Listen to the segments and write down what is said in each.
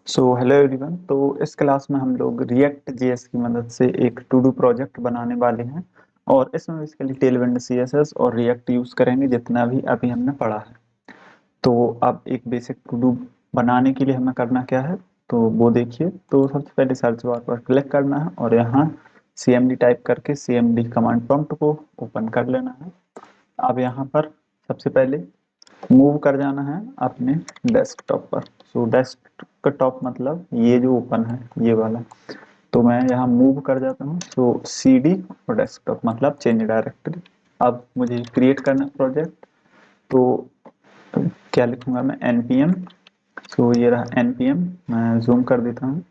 Hello everyone. तो इस class में हम लोग रिएक्ट जेएस की मदद से एक टू डू प्रोजेक्ट बनाने वाले हैं और इसमें बेसिकली टेलविंड सीएसएस और रिएक्ट यूज करेंगे जितना भी अभी हमने पढ़ा है। तो अब एक बेसिक टू डू बनाने के लिए हमें करना क्या है, तो वो देखिए। तो सबसे पहले सर्च बार पर क्लिक करना है और यहाँ cmd टाइप करके cmd कमांड प्रॉम्प्ट को ओपन कर लेना है। अब यहाँ पर सबसे पहले मूव कर जाना है अपने डेस्कटॉप पर। डेस्कटॉप मतलब ये जो ओपन है ये वाला, तो मैं यहाँ मूव कर जाता हूँ। CD और डेस्कटॉप मतलब चेंज डायरेक्टरी। अब मुझे क्रिएट करना प्रोजेक्ट, तो क्या लिखूंगा मैं, npm। ये रहा npm। मैं जूम कर देता हूँ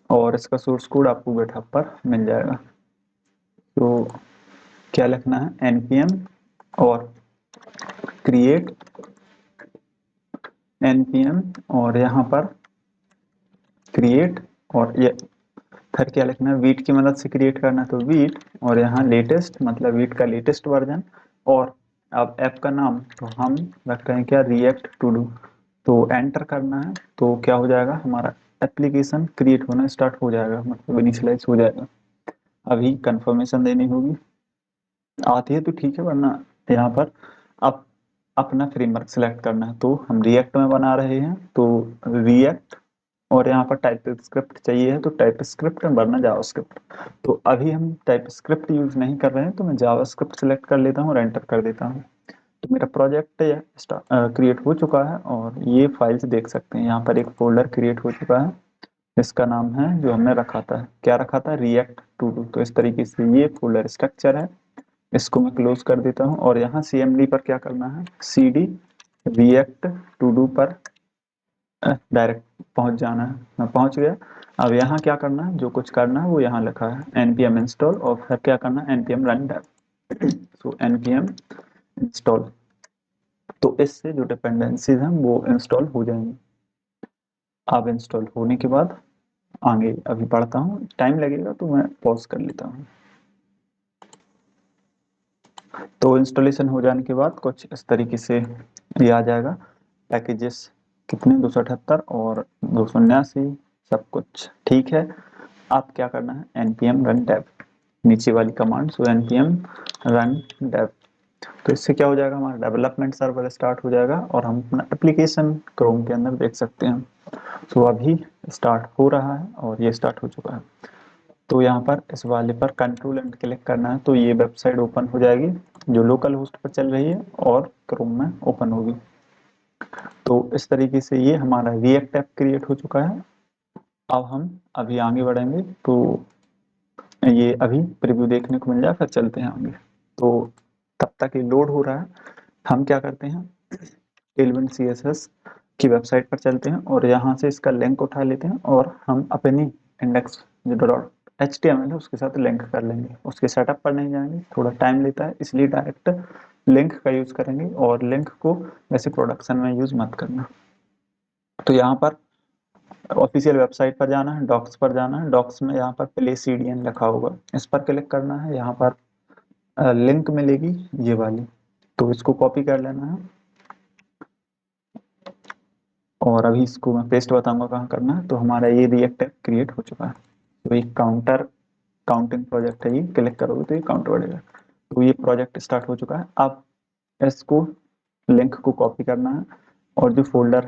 और इसका सोर्स कोड आपको गिटहब पर मिल जाएगा। तो क्या लिखना है, npm और क्रिएट npm और यहाँ पर क्रिएट, और ये फिर क्या लिखना है, वीट की मदद से क्रिएट करना है तो वीट, और यहाँ लेटेस्ट मतलब वीट का लेटेस्ट वर्जन। और अब ऐप का नाम तो हम रखते हैं क्या, रिएक्ट टू डू। तो एंटर करना है तो क्या हो जाएगा, हमारा एप्लीकेशन क्रिएट होना स्टार्ट हो जाएगा, मतलब इनिशियलाइज हो जाएगा। अभी कंफर्मेशन देनी होगी, आती है तो ठीक है, वरना यहाँ पर अब अपना फ्रेमवर्क सिलेक्ट करना है। तो हम रिएक्ट में बना रहे हैं तो रिएक्ट, और यहाँ पर टाइप स्क्रिप्ट चाहिए है तो टाइप स्क्रिप्ट वरना जावास्क्रिप्ट। तो अभी हम टाइप स्क्रिप्ट यूज नहीं कर रहे हैं तो मैं जावास्क्रिप्ट सिलेक्ट कर लेता हूँ और एंटर कर देता हूँ। तो मेरा प्रोजेक्ट क्रिएट हो चुका है और ये फाइल्स देख सकते हैं, यहाँ पर एक फोल्डर क्रिएट हो चुका है। इसका नाम है, जो हमने रखा था, क्या रखा था, रिएक्ट टू डू। तो इस तरीके से ये फोल्डर स्ट्रक्चर है। इसको मैं क्लोज कर देता हूँ और यहाँ cmd पर क्या करना है, cd रिएक्ट टू डू पर डायरेक्ट पहुंच जाना है। मैं पहुंच गया। अब यहाँ क्या करना है, जो कुछ करना है वो यहाँ लिखा है, npm इंस्टॉल, और फिर क्या करना है, npm run dev. npm install, तो इससे जो डिपेंडेंसीज हैं वो इंस्टॉल हो जाएंगी। अब इंस्टॉल होने के बाद आगे अभी पढ़ता हूँ, टाइम लगेगा तो मैं पॉज कर लेता हूँ। तो इंस्टॉलेशन हो जाने के बाद कुछ इस तरीके से ये आ जाएगा, पैकेजेस कितने, 278 और 279, सब कुछ ठीक है। अब क्या करना है, npm run dev, नीचे वाली कमांड, npm run dev। तो इससे क्या हो जाएगा, हमारा डेवलपमेंट सर्वर स्टार्ट हो जाएगा और हम अपना एप्लीकेशन क्रोम के अंदर देख सकते हैं। अभी स्टार्ट हो रहा है और ये स्टार्ट हो चुका है। तो यहाँ पर इस वाले पर कंट्रोल एंड क्लिक करना है तो ये वेबसाइट ओपन हो जाएगी जो लोकल होस्ट पर चल रही है और क्रोम में ओपन होगी। तो इस तरीके से ये हमारा रिएक्ट ऐप क्रिएट हो चुका है। अब हम अभी आगे बढ़ेंगे तो ये अभी प्रीव्यू देखने को मिल जाए, फिर चलते हैं आगे। तो तब तक ये लोड हो रहा है, हम क्या करते हैं, टेलविंड सीएसएस की वेबसाइट पर चलते हैं और यहाँ से इसका लिंक उठा लेते हैं और हम अपनी इंडेक्स जो डॉट HTML है उसके साथ लिंक कर लेंगे। उसके सेटअप पर नहीं जाएंगे, थोड़ा टाइम लेता है, इसलिए डायरेक्ट लिंक का यूज करेंगे। और लिंक को वैसे प्रोडक्शन में यूज मत करना। तो यहाँ पर ऑफिशियल वेबसाइट पर जाना है, डॉक्स पर जाना है, डॉक्स में यहाँ पर प्ले CDN लिखा होगा, इस पर क्लिक करना है। यहाँ पर लिंक मिलेगी ये वाली, तो इसको कॉपी कर लेना है और अभी इसको मैं पेस्ट बताऊंगा कहाँ करना है। तो हमारा ये रिएक्ट क्रिएट हो चुका है। तो एक काउंटिंग प्रोजेक्ट है, ये क्लिक करोगे तो ये काउंट बढ़ेगा। तो ये प्रोजेक्ट स्टार्ट हो चुका है। अब इसको लिंक को कॉपी करना है और जो फोल्डर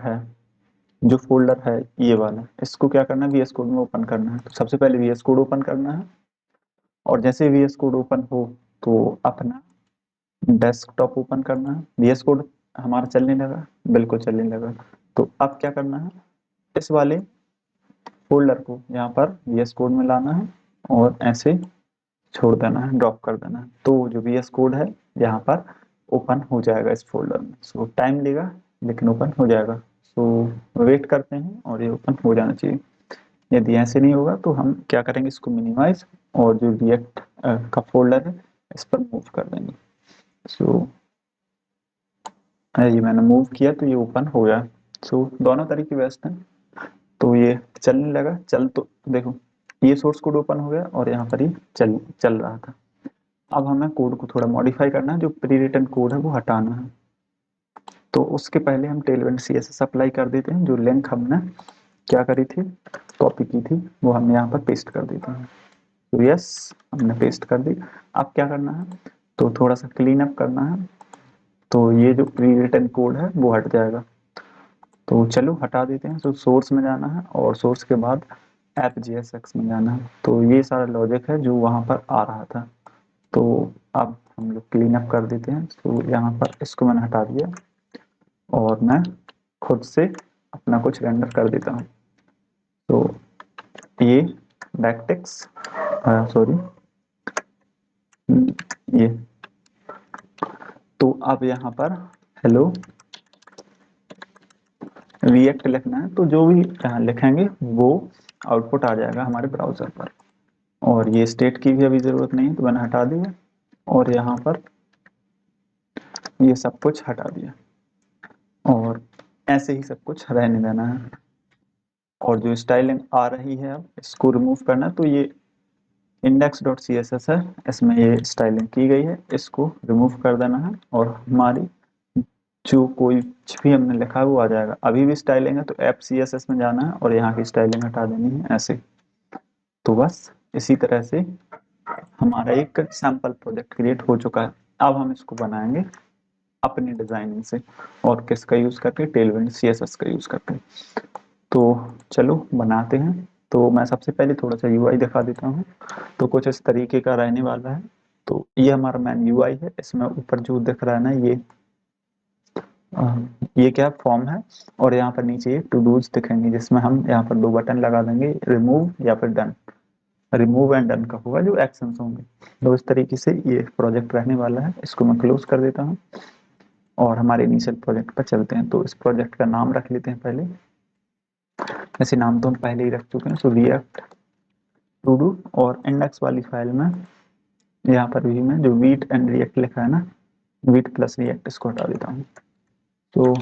है ये वाला, इसको क्या करना है, VS कोड में ओपन करना है। तो सबसे पहले VS कोड ओपन करना है और जैसे VS कोड ओपन हो तो अपना डेस्कटॉप ओपन करना है। VS कोड हमारा चलने लगा, बिल्कुल चलने लगा। तो अब क्या करना है, इस वाले फोल्डर को यहाँ पर VS कोड में लाना है और ऐसे छोड़ देना है, ड्रॉप कर देना है। तो जो VS कोड है यहाँ पर ओपन हो जाएगा इस फोल्डर में। टाइम लेगा लेकिन ओपन हो जाएगा। वेट करते हैं और ये ओपन हो जाना चाहिए। यदि ऐसे नहीं होगा तो हम क्या करेंगे, इसको मिनिमाइज और जो रिएक्ट का फोल्डर है इस पर मूव कर देंगे। ये मैंने मूव किया तो ये ओपन हो गया। दोनों तरीके बेस्ट हैं। तो ये चलने लगा, चल तो देखो ये सोर्स कोड ओपन हो गया और यहाँ पर ही चल चल रहा था। अब हमें कोड को थोड़ा मॉडिफाई करना है, जो प्री रिटन कोड है वो हटाना है। तो उसके पहले हम टेलविंड CSS अप्लाई कर देते हैं। जो लिंक हमने क्या करी थी, कॉपी की थी, वो हम यहाँ पर पेस्ट कर देते हैं। तो यस, हमने पेस्ट कर दी। अब क्या करना है, तो थोड़ा सा क्लीन अप करना है, तो ये जो प्री रिटन कोड है वो हट जाएगा। तो चलो हटा देते हैं। तो सोर्स में जाना है और सोर्स के बाद app.jsx में जाना है। तो ये सारा लॉजिक है जो वहाँ पर आ रहा था। तो अब हम लोग क्लीन अप कर देते हैं। तो यहाँ पर इसको मैंने हटा दिया और मैं खुद से अपना कुछ रेंडर कर देता हूँ। तो ये बैकटिक्स, सॉरी, ये, तो अब यहाँ पर हेलो रिएक्ट लिखना है। तो जो भी लिखेंगे वो आउटपुट आ जाएगा हमारे ब्राउजर पर। और ये स्टेट की भी अभी ज़रूरत नहीं है, तो मैंने हटा दिया और यहाँ पर ये सब कुछ हटा दिया और ऐसे ही सब कुछ रहने देना है। और जो स्टाइलिंग आ रही है अब इसको रिमूव करना है। तो ये index.css है, इसमें ये स्टाइलिंग की गई है, इसको रिमूव कर देना है और हमारी जो कोई कुछ भी हमने लिखा है वो आ जाएगा। अभी भी स्टाइलिंग है तो app.css में जाना है और यहाँ की स्टाइलिंग हटा देनी है ऐसे। तो बस इसी तरह से हमारा एक सैम्पल प्रोजेक्ट क्रिएट हो चुका है। अब हम इसको बनाएंगे अपनी डिजाइनिंग से, और किसका यूज करके, टेलविंड CSS का यूज करके। तो चलो बनाते हैं। तो मैं सबसे पहले थोड़ा सा UI दिखा देता हूँ। तो कुछ इस तरीके का रहने वाला है। तो ये हमारा मेन UI है। इसमें ऊपर जो दिख रहा है ना, ये क्या फॉर्म है, और यहाँ पर नीचे ये टू डूज दिखेंगे, जिसमें हम यहाँ पर 2 बटन लगा देंगे, रिमूव या फिर डन। रिमूव एंड डन का होगा जो एक्शंस होंगे। तो इस तरीके से ये प्रोजेक्ट रहने वाला है। इसको मैं क्लोज कर देता हूँ और हमारे इनिशियल प्रोजेक्ट पर चलते हैं। तो इस प्रोजेक्ट का नाम रख लेते हैं पहले। ऐसे नाम तो हम पहले ही रख चुके हैं। सो रिएक्ट टू डू, और इंडेक्स वाली फाइल में यहाँ पर भी मैं जो वीट एंड रिएक्ट लिखा है ना, वीट प्लस रिएक्ट, इसको हटा देता हूँ। तो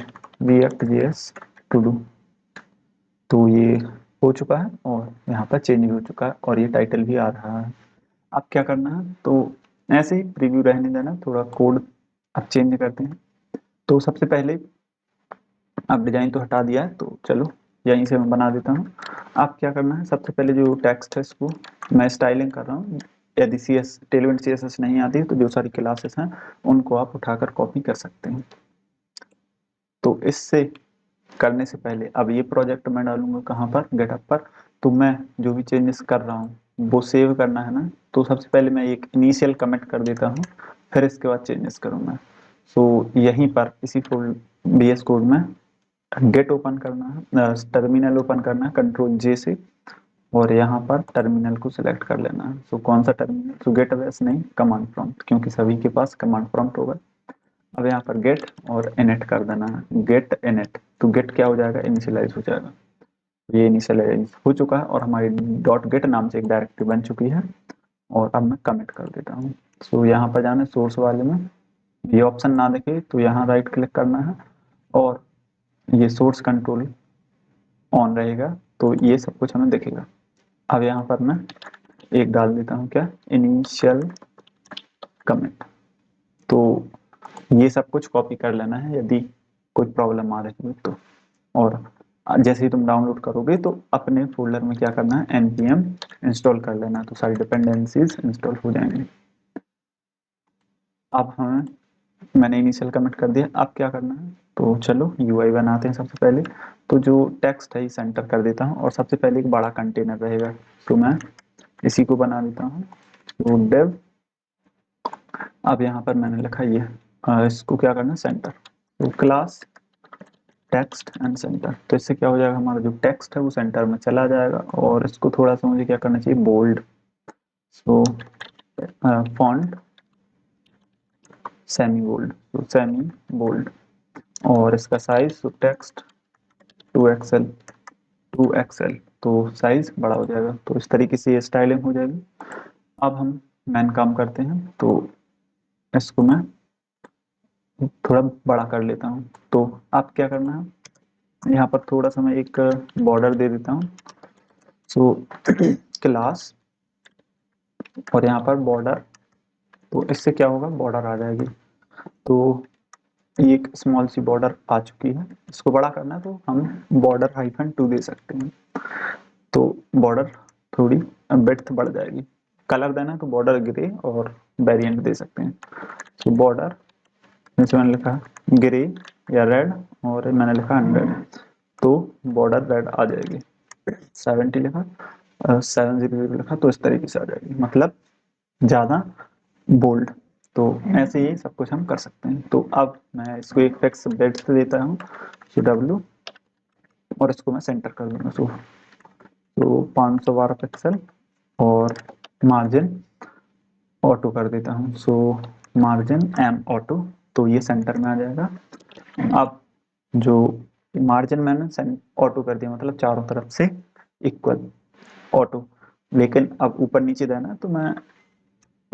रिएक्ट JS टू डू, तो ये हो चुका है और यहाँ पर चेंज हो चुका है और ये टाइटल भी आ रहा है। अब क्या करना है, तो ऐसे ही प्रीव्यू रहने देना, थोड़ा कोड अब चेंज करते हैं। तो सबसे पहले अब डिजाइन तो हटा दिया है, तो चलो यहीं से मैं बना देता हूँ। अब क्या करना है, सबसे पहले जो टेक्स्ट है इसको मैं स्टाइलिंग कर रहा हूँ। यदि टेलविंड CSS नहीं आती तो जो सारी क्लासेस हैं उनको आप उठाकर कॉपी कर सकते हैं। तो इससे करने से पहले अब ये प्रोजेक्ट मैं डालूंगा कहाँ पर, गेटअप पर। तो मैं जो भी चेंजेस कर रहा हूँ वो सेव करना है ना, तो सबसे पहले मैं एक इनिशियल कमेंट कर देता हूँ, फिर इसके बाद चेंजेस करूँगा। सो यहीं पर इसी VS कोड में गेट ओपन करना है, टर्मिनल ओपन करना है Ctrl+J से, और यहाँ पर टर्मिनल को सिलेक्ट कर लेना है। सो कौन सा टर्मिनल, सो गेट वेस नहीं, कमांड प्रॉम्प्ट, क्योंकि सभी के पास कमांड प्रॉम्प्ट होगा। अब यहाँ पर गेट और इनिट कर देना है, गेट इनिट। तो गेट क्या हो जाएगा, इनिशियलाइज हो जाएगा। ये इनिशियलाइज हो चुका है और हमारी डॉट गेट नाम से एक डायरेक्टरी बन चुकी है। और अब मैं कमिट कर देता हूँ। सो यहाँ पर जाना सोर्स वाले में, ये ऑप्शन ना दिखे तो यहाँ राइट क्लिक करना है और ये सोर्स कंट्रोल ऑन रहेगा, तो ये सब कुछ हमें दिखेगा। अब यहाँ पर मैं एक डाल देता हूँ, क्या, इनिशियल कमिट। तो ये सब कुछ कॉपी कर लेना है यदि कोई प्रॉब्लम आ रही है तो। और जैसे ही तुम डाउनलोड करोगे तो अपने फोल्डर में क्या करना है, npm इंस्टॉल कर लेना, तो सारी डिपेंडेंसीज इंस्टॉल हो जाएंगी। अब हमें, मैंने इनिशियल कमिट कर दिया, अब क्या करना है, तो चलो UI बनाते हैं सबसे पहले। तो जो टेक्स्ट है सेंटर कर देता हूँ और सबसे पहले एक बड़ा कंटेनर रहेगा, तो मैं इसी को बना देता हूँ, तो dev। अब यहाँ पर मैंने लिखा ये, इसको क्या करना है, सेंटर, तो क्लास टेक्स्ट एंड सेंटर। तो इससे क्या हो जाएगा, हमारा जो टेक्स्ट है वो सेंटर में चला जाएगा। और इसको थोड़ा सा मुझे क्या करना चाहिए, बोल्ड। सो फॉन्ट सेमी बोल्ड, तो सेमी बोल्ड। और इसका साइज, तो टेक्स्ट 2XL, 2XL, तो साइज बड़ा हो जाएगा। तो इस तरीके से ये स्टाइलिंग हो जाएगी। अब हम मेन काम करते हैं, तो इसको मैं थोड़ा बड़ा कर लेता हूँ। तो अब क्या करना है, यहाँ पर थोड़ा सा मैं एक बॉर्डर दे देता हूँ। सो क्लास और यहाँ पर बॉर्डर, तो इससे क्या होगा, बॉर्डर आ जाएगी। तो ये एक स्मॉल सी बॉर्डर आ चुकी है। इसको बड़ा करना है तो हम बॉर्डर -2 दे सकते हैं, तो बॉर्डर थोड़ी विड्थ बढ़ जाएगी। कलर देना है तो बॉर्डर ग्रे और वेरिएंट दे सकते हैं। तो बॉर्डर जैसे मैंने लिखा ग्रे या रेड और मैंने लिखा 100, तो बॉर्डर रेड आ जाएगी। 70 लिखा 700 लिखा तो इस तरीके से आ जाएगी, मतलब ज़्यादा बोल्ड। तो ऐसे ही सब कुछ हम कर सकते हैं। तो अब मैं इसको एक फिक्स विड्थ देता हूँ, सो W, और इसको मैं सेंटर कर दूंगा। तो 512 पिक्सल और मार्जिन ऑटो कर देता हूँ। सो मार्जिन M ऑटो, तो ये सेंटर में आ जाएगा। अब जो मार्जिन मैंने ऑटो कर दिया, मतलब चारों तरफ से इक्वल ऑटो, लेकिन अब ऊपर नीचे देना है तो मैं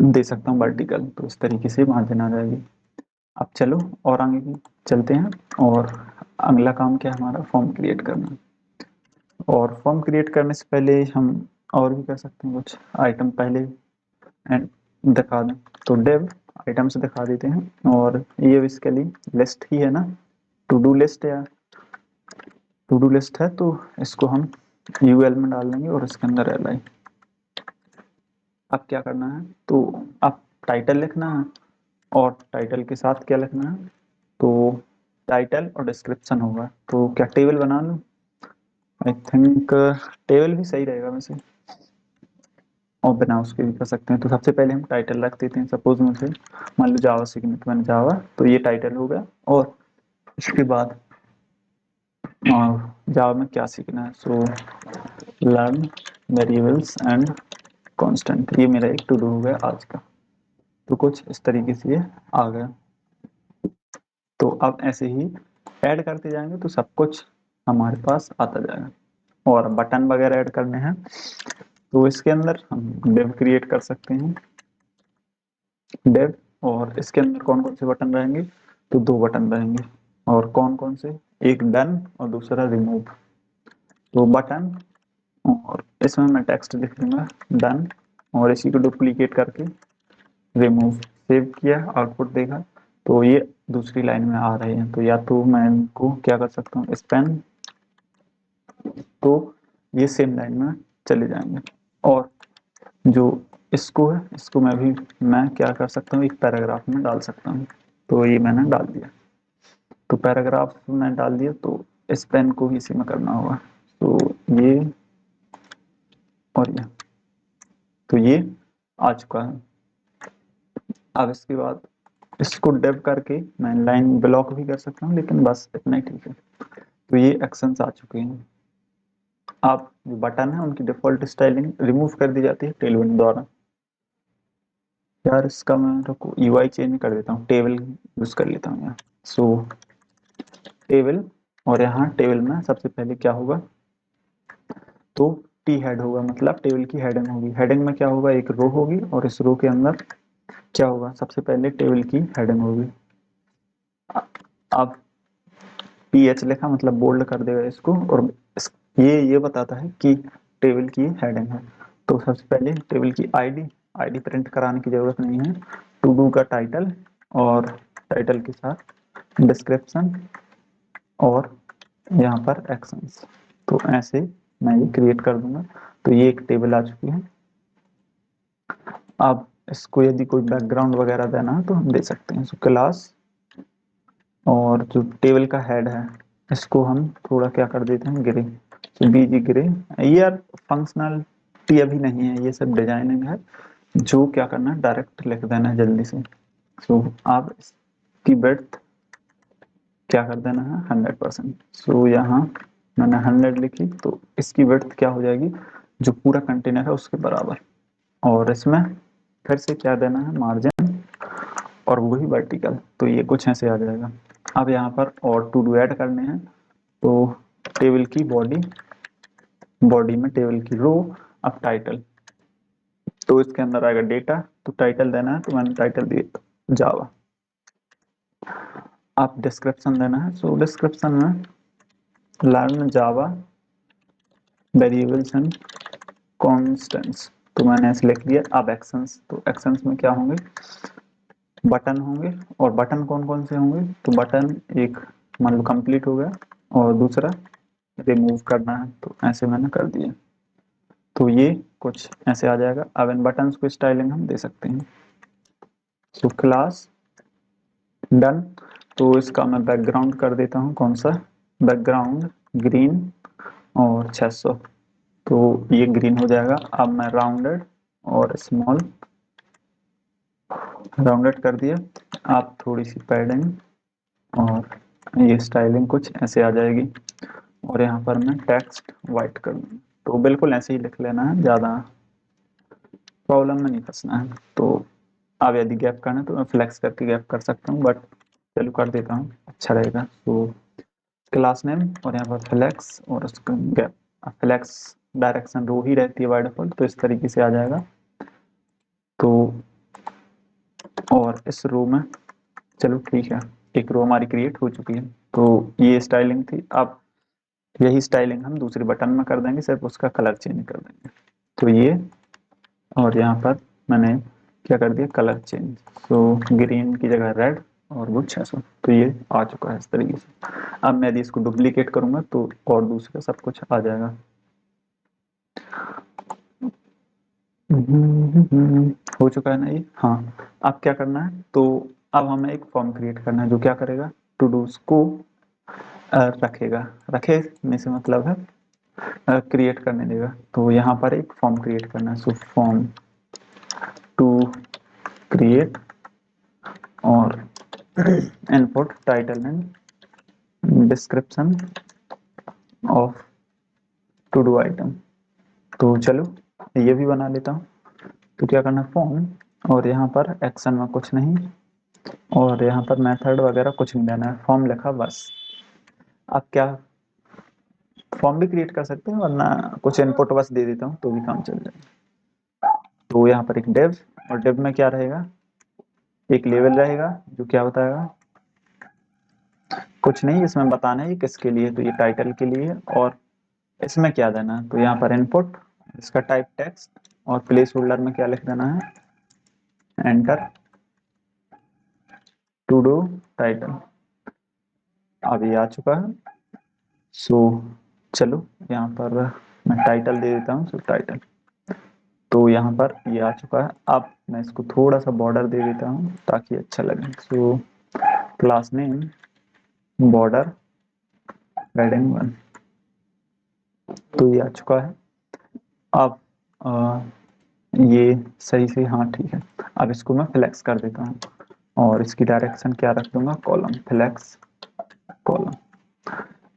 दे सकता हूँ वर्टिकल, तो इस तरीके से मार्जिन आ जाएगी। अब चलो और आगे चलते हैं, और अगला काम क्या है हमारा, फॉर्म क्रिएट करना। और फॉर्म क्रिएट करने से पहले हम और भी कर सकते हैं कुछ आइटम पहले एंड दिखा दें, तो डिव आइटम से दिखा देते हैं। और ये बेसिकली लिस्ट ही है ना, टू डू लिस्ट या टू डू लिस्ट है, तो इसको हम यूएल में डाल देंगे और इसके अंदर li। अब क्या करना है, तो अब टाइटल लिखना है, और टाइटल के साथ क्या लिखना है, तो टाइटल और डिस्क्रिप्शन होगा। तो क्या टेबल बना लूँ, आई थिंक टेबल भी सही रहेगा वैसे, और बिना उसके भी कर सकते हैं। तो सबसे पहले हम टाइटल रख देते हैं। सपोज मुझे मान लो जावा सीखने, तो मैंने जावा, तो ये टाइटल हो गया। और इसके बाद जावा में क्या सीखना है, so learn variables and constant, ये मेरा एक टू डू हो गया आज का। तो कुछ इस तरीके से ये आ गया। तो अब ऐसे ही ऐड करते जाएंगे तो सब कुछ हमारे पास आता जाएगा। और बटन वगैरह ऐड करने हैं, तो इसके अंदर हम डिव क्रिएट कर सकते हैं, डिव। और इसके अंदर कौन कौन से बटन रहेंगे, तो 2 बटन रहेंगे। और कौन कौन से, एक डन और दूसरा रिमूव। तो बटन, और इसमें मैं टेक्स्ट लिख दूंगा डन, और इसी को डुप्लीकेट करके रिमूव। सेव किया, आउटपुट देखा, तो ये दूसरी लाइन में आ रहे हैं। तो या तो मैं इनको क्या कर सकता हूँ, स्पेन, तो ये सेम लाइन में चले जाएंगे। और जो इसको है, इसको मैं क्या कर सकता हूँ, एक पैराग्राफ में डाल सकता हूँ। तो ये मैंने डाल दिया, तो पैराग्राफ में डाल दिया, तो इस पेन को भी इसी में करना होगा। तो ये और तो ये आ चुका है। अब इसके बाद इसको डिव करके मैं लाइन ब्लॉक भी कर सकता हूँ, लेकिन बस इतना ही ठीक है। तो ये एक्शंस आ चुके हैं। अब जो बटन है उनकी डिफॉल्ट स्टाइलिंग रिमूव कर दी जाती है टेलविंड द्वारा। यार इसका मैं रुको यूआई चेंज कर देता हूँ, टेबल यूज कर लेता हूँ यहाँ। सो टेबल, और यहाँ टेबल में सबसे पहले क्या होगा, तो टी हेड होगा, मतलब टेबल की हेडिंग होगी। हेडिंग में क्या होगा, एक रो होगी, और इस रो के अंदर क्या होगा, सबसे पहले टेबल की हेडिंग होगी। अब पी एच लिखा मतलब बोल्ड कर देगा इसको, और ये बताता है कि टेबल की हेडिंग है। तो सबसे पहले टेबल की आईडी, आईडी प्रिंट कराने की जरूरत नहीं है। टू डू का टाइटल, और टाइटल के साथ डिस्क्रिप्शन, और यहाँ पर एक्शंस। तो ऐसे मैं ये क्रिएट कर दूंगा। तो ये एक टेबल आ चुकी है। अब इसको यदि कोई बैकग्राउंड वगैरह देना है तो हम दे सकते हैं। क्लास, और जो टेबल का हेड है इसको हम थोड़ा क्या कर देते हैं, ग्रे, तो बीजी ग्रे। ये यार फंक्शनलिटी अभी नहीं है, ये सब डिजाइनिंग है। जो क्या करना है, डायरेक्ट लिख देना है जल्दी से। सो आप इसकी विड्थ क्या कर देना है, 100%। सो यहाँ मैंने 100 लिखी, तो इसकी विड्थ क्या हो जाएगी, जो पूरा कंटेनर है उसके बराबर। और इसमें फिर से क्या देना है, मार्जिन, और वही वर्टिकल। तो ये कुछ ऐसे आ जाएगा। अब यहाँ पर और टू डू ऐड करने हैं, तो टेबल की बॉडी, बॉडी में टेबल की रो। अब टाइटल, तो इसके अंदर आएगा डेटा, तो टाइटल देना है, तो मैंने टाइटल दिया जावा। आप डिस्क्रिप्शन देना है, सो डिस्क्रिप्शन में learn Java variables and constants, तो मैंने ऐसे लिख दिया। अब एक्शंस, तो एक्शंस में क्या होंगे, बटन होंगे, और बटन कौन कौन से होंगे, तो बटन एक मान लो कंप्लीट हो गया, और दूसरा रिमूव करना है, तो ऐसे मैंने कर दिया। तो ये कुछ ऐसे आ जाएगा। अब इन बटन्स को स्टाइलिंग हम दे सकते हैं। तो क्लास डन। तो इसका मैं बैकग्राउंड कर देता हूँ, कौन सा, बैकग्राउंड ग्रीन और 600। तो ये ग्रीन हो जाएगा। अब मैं राउंडेड और स्मॉल राउंडेड कर दिया। आप थोड़ी सी पैडिंग और ये स्टाइलिंग कुछ ऐसे आ जाएगी, और यहाँ पर मैं टेक्स्ट वाइट कर दूँगा। तो बिल्कुल ऐसे ही लिख लेना है, ज़्यादा प्रॉब्लम में नहीं फंसना है। तो अब यदि गैप करना है तो मैं फ्लेक्स करके गैप कर सकता हूँ, बट चलो कर देता हूँ, अच्छा रहेगा। तो क्लास नेम और यहाँ पर फ्लेक्स और उसका गैप। फ्लेक्स डायरेक्शन रो ही रहती है बाय डिफॉल्ट, तो इस तरीके से आ जाएगा। तो और इस रो में चलो ठीक है, एक रो हमारी क्रिएट हो चुकी है। तो ये स्टाइलिंग थी। अब यही स्टाइलिंग हम दूसरे बटन में कर देंगे, सिर्फ उसका कलर चेंज कर देंगे। तो ये, और यहाँ पर मैंने क्या कर दिया, कलर चेंज। तो ग्रीन की जगह रेड और वो 600। तो ये आ चुका है इस तरीके से। अब मैं यदि इसको डुप्लीकेट करूंगा तो और दूसरा सब कुछ आ जाएगा। हो चुका है ना ये, हाँ। अब क्या करना है, तो अब हमें एक फॉर्म क्रिएट करना है, जो क्या करेगा, टू डूज को रखेगा। रखे में से मतलब है क्रिएट करने देगा। तो यहाँ पर एक फॉर्म क्रिएट करना है। सो फॉर्म टू क्रिएट और input title and description of to do item. तो चलो ये भी बना लेता हूँ। तो क्या करना है, फॉर्म, और यहाँ पर एक्शन में कुछ नहीं, और यहाँ पर मेथड वगैरह कुछ नहीं देना है, फॉर्म लिखा बस। अब क्या, फॉर्म भी क्रिएट कर सकते हैं, वरना कुछ इनपुट बस दे देता हूँ तो भी काम चल जाएगा। तो यहाँ पर एक डिव, और डिव में क्या रहेगा, एक लेवल रहेगा, जो क्या बताएगा, कुछ नहीं, इसमें बताना है ये किसके लिए, तो ये टाइटल के लिए। और इसमें क्या देना है, तो यहाँ पर इनपुट, इसका टाइप टेक्स्ट, और प्लेस होल्डर में क्या लिख देना है, एंटर टू डू टाइटल। अब ये आ चुका है। सो चलो यहाँ पर मैं टाइटल दे देता हूँ, सो टाइटल। तो यहाँ पर ये आ चुका है। अब मैं इसको थोड़ा सा बॉर्डर दे देता हूँ ताकि अच्छा लगे। So class name border padding 1। तो ये आ चुका है। अब ये सही से, हाँ ठीक है। अब इसको मैं फ्लेक्स कर देता हूँ, और इसकी डायरेक्शन क्या रख दूंगा, कॉलम, फ्लेक्स कॉलम।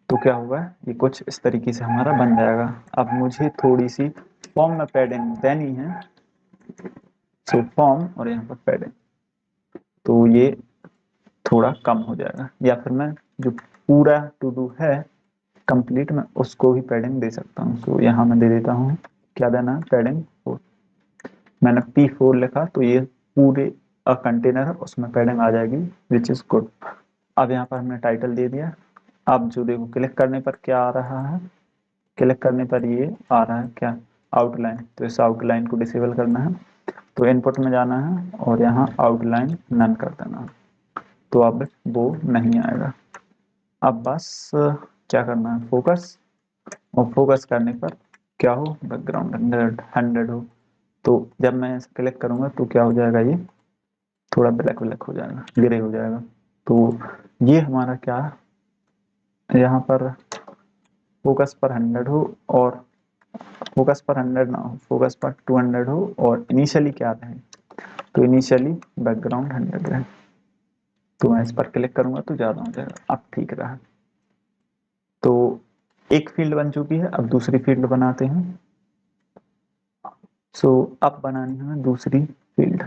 तो क्या होगा, ये कुछ इस तरीके से हमारा बन जाएगा। अब मुझे थोड़ी सी फॉर्म में पैडिंग देनी है। सो फॉर्म और यहाँ पर पैडिंग, तो ये थोड़ा कम हो जाएगा, या फिर मैं जो पूरा टू डू है कंप्लीट, में उसको भी पैडिंग दे सकता हूँ। तो यहाँ मैं दे देता हूँ, क्या देना है, पैडिंग 4। मैंने P4 लिखा, तो ये पूरे कंटेनर है, उसमें पैडिंग आ जाएगी, विच इज गुड। अब यहाँ पर हमने टाइटल दे दिया। अब जो देखो, क्लिक करने पर क्या आ रहा है, क्लिक करने पर ये आ रहा है क्या, आउटलाइन। तो इस आउटलाइन को डिसेबल करना है। तो इनपुट में जाना है, और यहाँ आउटलाइन नन कर देना है। तो अब वो नहीं आएगा। अब बस क्या करना है, फोकस, और फोकस करने पर क्या हो, बैकग्राउंड 100 हो। तो जब मैं इसे क्लिक करूंगा तो क्या हो जाएगा, ये थोड़ा ब्लैक ब्लैक हो जाएगा, ग्रे हो जाएगा। तो ये हमारा क्या, यहाँ पर फोकस पर 100 हो, और फोकस पर 100 ना हो, फोकस पर 200 हो, और इनिशियली क्या रहे, तो इनिशियली बैकग्राउंड 100 रहे। तो मैं इस पर क्लिक करूंगा तो ज़्यादा हो जाएगा। अब ठीक रहा। तो एक फील्ड बन चुकी है, अब दूसरी फील्ड बनाते हैं। सो अब बनानी है दूसरी फील्ड।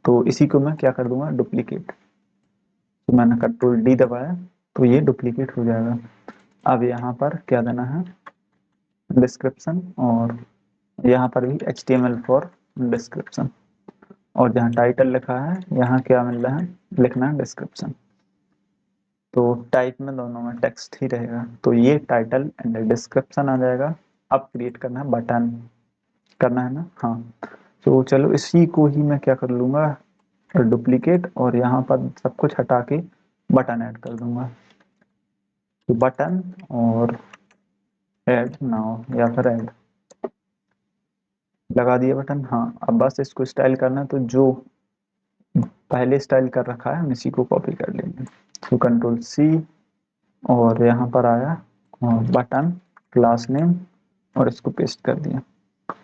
तो इसी को मैं क्या कर दूंगा, डुप्लीकेट। तो मैंने कंट्रोल डी दबाया, तो ये डुप्लीकेट हो जाएगा। अब यहाँ पर क्या देना है, डिस्क्रिप्शन, और यहाँ पर भी HTML फॉर डिस्क्रिप्शन, और जहाँ टाइटल लिखा है यहाँ क्या मिल रहा है, लिखना है डिस्क्रिप्शन। तो टाइप में दोनों में टेक्स्ट ही रहेगा। तो ये टाइटल एंड डिस्क्रिप्शन आ जाएगा। अब क्रिएट करना है बटन, करना है ना, हाँ। तो चलो इसी को ही मैं क्या कर लूँगा, और डुप्लीकेट, और यहाँ पर सब कुछ हटा के बटन ऐड कर दूंगा। तो बटन और ऐड नाउ या फिर ऐड लगा दिया बटन। हाँ, अब बस इसको स्टाइल करना है, तो जो पहले स्टाइल कर रखा है हम इसी को कॉपी कर लेंगे। तो कंट्रोल सी, और यहाँ पर आया बटन क्लास नेम, और इसको पेस्ट कर दिया,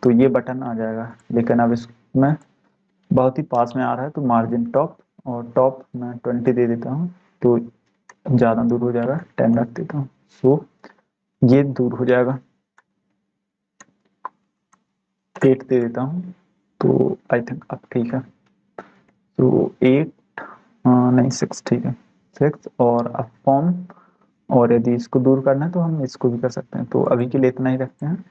तो ये बटन आ जाएगा। लेकिन अब इसमें बहुत ही पास में आ रहा है, तो मार्जिन टॉप, और टॉप मैं 20 दे देता हूँ, तो ज़्यादा दूर हो जाएगा, 10 रख देता हूँ। सो ये दूर हो जाएगा, 8 दे देता हूँ, तो आई थिंक अब ठीक है। तो 8 नहीं 6 ठीक है, 6। और अब फॉर्म, और यदि इसको दूर करना है तो हम इसको भी कर सकते हैं। तो अभी के लिए इतना ही रखते हैं।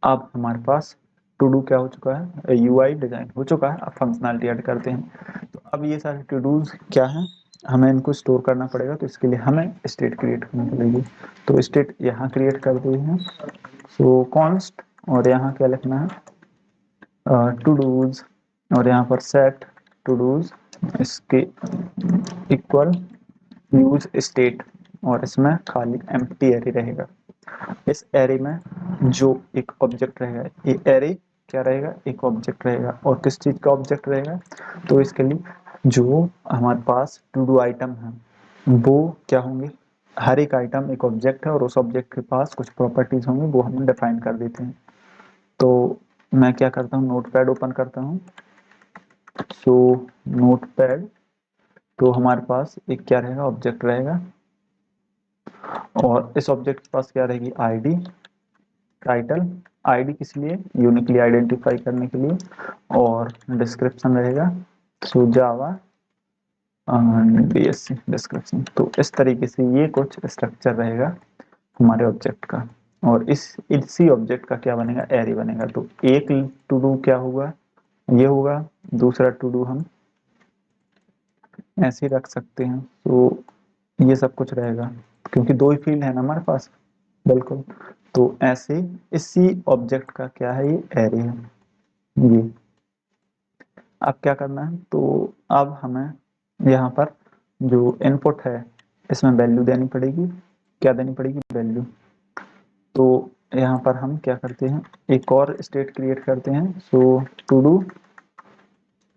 अब हमारे पास टू डू क्या हो चुका है, यूआई डिजाइन हो चुका है। अब फंक्शनैलिटी ऐड करते हैं। तो अब ये सारे टू डूज क्या हैं, हमें इनको स्टोर करना पड़ेगा, तो इसके लिए हमें स्टेट क्रिएट करनी पड़ेगी। तो स्टेट यहाँ क्रिएट कर दी है। सो कॉन्स्ट, और यहाँ क्या लिखना है, टू डूज, और यहाँ पर सेट टू डूज इसके इक्वल यूज स्टेट, और इसमें खाली एम्प्टी एरे रहेगा। इस एरे में जो एक ऑब्जेक्ट रहेगा, ये एरे क्या रहेगा, एक ऑब्जेक्ट रहेगा। और किस चीज का ऑब्जेक्ट रहेगा, तो इसके लिए जो हमारे पास टू डू आइटम है वो क्या होंगे, हर एक आइटम एक ऑब्जेक्ट है, और उस ऑब्जेक्ट के पास कुछ प्रॉपर्टीज होंगी, वो हम डिफाइन कर देते हैं। तो मैं क्या करता हूँ, नोटपैड ओपन करता हूँ। सो नोटपैड, तो हमारे पास एक क्या रहेगा, ऑब्जेक्ट रहेगा, और इस ऑब्जेक्ट के पास क्या रहेगी, आईडी, टाइटल। आईडी किस लिए, यूनिकली आइडेंटिफाई करने के लिए, और डिस्क्रिप्शन रहेगा, सो जावा बीएससी डिस्क्रिप्शन। तो इस तरीके से ये कुछ स्ट्रक्चर रहेगा हमारे ऑब्जेक्ट का, और इसी ऑब्जेक्ट का क्या बनेगा, एरे बनेगा। तो एक टू डू क्या होगा, ये होगा, दूसरा टू डू हम ऐसे ही रख सकते हैं। तो ये सब कुछ रहेगा, क्योंकि दो ही फील्ड है ना हमारे पास। बिल्कुल। तो ऐसे इसी ऑब्जेक्ट का क्या है, ये एरे है ये। अब क्या करना है, तो अब हमें यहाँ पर जो इनपुट है इसमें वैल्यू देनी पड़ेगी। क्या देनी पड़ेगी, वैल्यू। तो यहाँ पर हम क्या करते हैं, एक और स्टेट क्रिएट करते हैं। सो टू डू,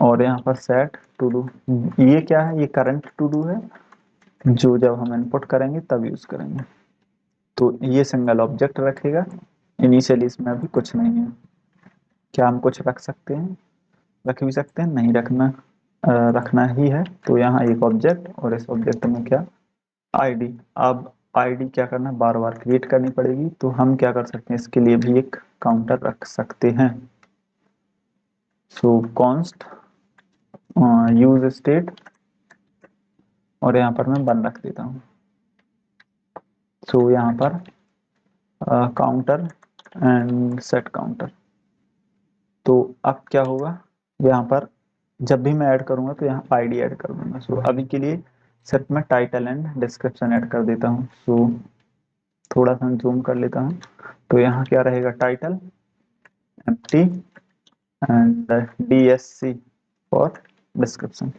और यहाँ पर सेट टू डू। ये क्या है, ये करंट टू डू है, जो जब हम इनपुट करेंगे तब यूज करेंगे। तो ये सिंगल ऑब्जेक्ट रखेगा। इनिशियली इसमें अभी कुछ नहीं है। क्या हम कुछ रख सकते हैं, रख भी सकते हैं, नहीं रखना, रखना ही है। तो यहाँ एक ऑब्जेक्ट, और इस ऑब्जेक्ट में क्या, आईडी। अब आईडी क्या करना, बार बार क्रिएट करनी पड़ेगी। तो हम क्या कर सकते हैं, इसके लिए भी एक काउंटर रख सकते हैं। सो कॉन्स्ट यूज स्टेट, और यहाँ पर मैं 1 रख देता हूँ। सो यहाँ पर काउंटर एंड सेट काउंटर। तो अब क्या होगा, यहाँ पर जब भी मैं ऐड करूंगा तो यहाँ आईडी ऐड कर दूंगा। सो अभी के लिए सिर्फ मैं टाइटल एंड डिस्क्रिप्शन ऐड कर देता हूँ। सो थोड़ा सा जूम कर लेता हूँ। तो यहाँ क्या रहेगा, title, empty, and DSC for description.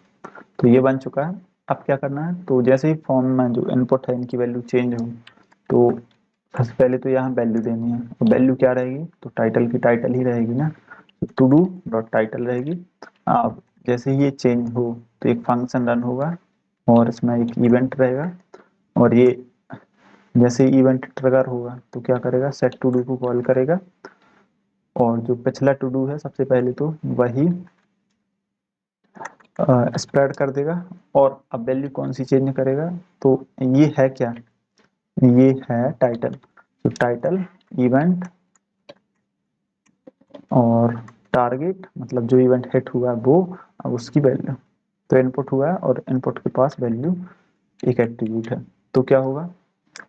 तो ये बन चुका है। अब क्या करना है, तो जैसे ही फॉर्म में जो इनपुट है इनकी वैल्यू चेंज हो, तो सबसे पहले तो यहाँ वैल्यू देनी है। तो वैल्यू क्या रहेगी, तो टाइटल की टाइटल ही रहेगी ना, टू डू डॉट टाइटल रहेगी। अब जैसे ही ये चेंज हो तो एक फंक्शन रन होगा, और इसमें एक इवेंट रहेगा, और ये जैसे इवेंट ट्रिगर होगा तो क्या करेगा, सेट टू डू को कॉल करेगा, और जो पिछला टू डू है सबसे पहले तो वही स्प्रेड कर देगा। और अब वैल्यू कौन सी चेंज करेगा, तो ये है क्या, ये है टाइटल। तो टाइटल इवेंट, और टारगेट मतलब जो इवेंट हिट हुआ है वो, अब उसकी वैल्यू। तो इनपुट हुआ है, और इनपुट के पास वैल्यू एक एट्रीब्यूट है। तो क्या होगा,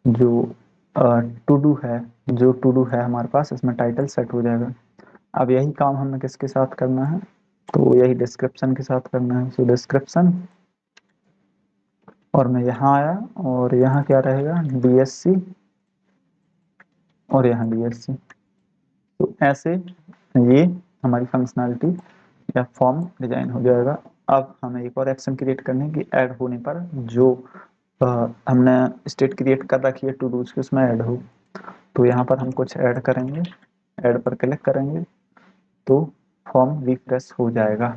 जो टू डू है, जो टू डू है हमारे पास, इसमें टाइटल सेट हो जाएगा। अब यही काम हमें किसके साथ करना है, तो यही डिस्क्रिप्शन के साथ करना है। सो डिस्क्रिप्शन, और मैं यहाँ आया, और यहाँ क्या रहेगा, डीएससी, और यहाँ डीएससी। तो ऐसे ये हमारी फंक्शनैलिटी या फॉर्म डिजाइन हो जाएगा। अब हमें एक और एक्शन क्रिएट करनी है कि ऐड होने पर जो हमने स्टेट क्रिएट कर रखी है टू डूज की उसमें ऐड हो। तो यहाँ पर हम कुछ ऐड करेंगे, ऐड पर क्लिक करेंगे तो फॉर्म रिफ्रेश हो जाएगा।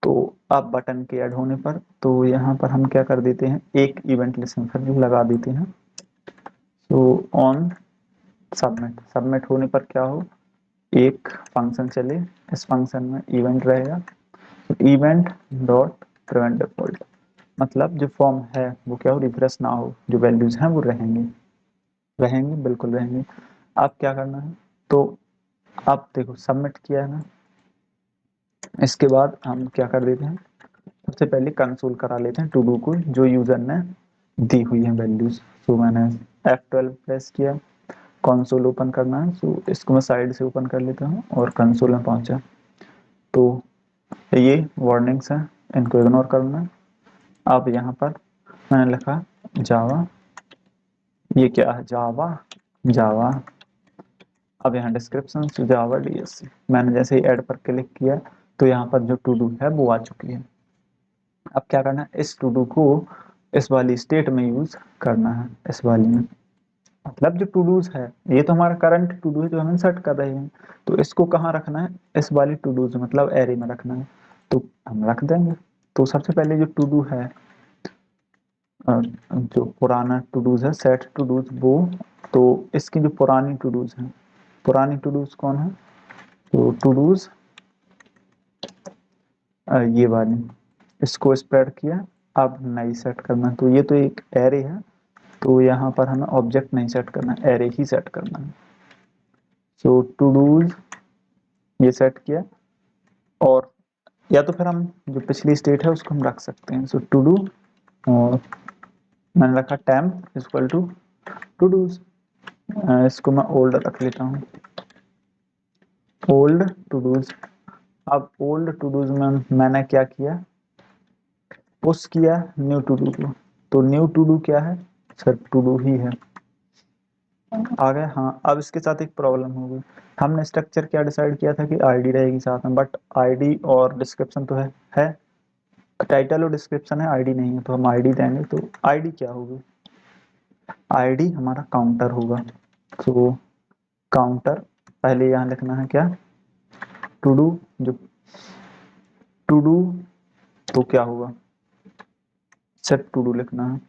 तो अब बटन के ऐड होने पर तो यहाँ पर हम क्या कर देते हैं, एक इवेंट लिस्टनर लगा देते हैं। तो ऑन सबमिट, सबमिट होने पर क्या हो, एक फंक्शन चले, इस फंक्शन में इवेंट रहेगा, तो इवेंट डॉट प्रिवेंट डिफॉल्ट, मतलब जो फॉर्म है वो क्या हो, रिफ्रेश ना हो, जो वैल्यूज हैं वो रहेंगे, रहेंगे बिल्कुल रहेंगे। अब क्या करना है, तो अब देखो सबमिट किया है ना, इसके बाद हम क्या कर देते हैं, सबसे पहले कंसोल करा लेते हैं टू डू को जो यूजर ने दी हुई है वैल्यूज। तो मैंने F12 प्रेस किया, कंसोल ओपन करना है, तो इसको मैं साइड से ओपन कर लेता हूँ और कंसोल में पहुंचा। तो ये वार्निंग्स हैं, इनको इग्नोर करना है। अब यहाँ पर मैंने लिखा जावा, ये क्या है, जावा, जावा। अब यहाँ डिस्क्रिप्शन जावा DSC, मैंने जैसे ही ऐड पर क्लिक किया तो यहाँ पर जो टू डू है वो आ चुकी है। अब क्या करना है, इस टू डू को इस वाली स्टेट में यूज करना है, इस वाली में, मतलब जो टू डूज है ये तो हमारा करंट टू डू है जो हम सेट कर रहे हैं, तो इसको कहाँ रखना है, इस वाली टू डूज मतलब एरे में रखना है, तो हम रख देंगे। तो सबसे पहले जो टू डू है, जो पुराना टू डूज है सेट टू डूज वो, तो इसकी जो पुरानी टू डूज है, पुरानी टू डूज कौन है, तो टू डूज ये वाली, इसको स्प्रेड किया। अब नई सेट करना, तो ये तो एक एरे है, तो यहाँ पर हमें ऑब्जेक्ट नहीं सेट करना, एरे ही सेट करना है। सो टू डूज ये सेट किया, और या तो फिर हम जो पिछली स्टेट है उसको हम रख सकते हैं। सो टू डू, और मैंने रखा temp equal to to dos, इसको मैं ओल्ड रख लेता हूँ, ओल्ड टू डूज। अब ओल्ड टू डूज में मैंने क्या किया, पुश किया न्यू टू डू को, तो न्यू टू डू क्या है, सिर्फ टू डू ही है। आ गया, हाँ। अब इसके साथ एक प्रॉब्लम होगी, हमने स्ट्रक्चर क्या डिसाइड किया था कि आईडी रहेगी साथ में, बट आईडी और डिस्क्रिप्शन तो है, टाइटल और डिस्क्रिप्शन है, आईडी नहीं है, तो हम आईडी देंगे। तो आईडी क्या होगी, आईडी हमारा काउंटर होगा। तो काउंटर पहले यहाँ लिखना है क्या, टू डू, जो टू डू तो क्या होगा, सेट टू डू लिखना है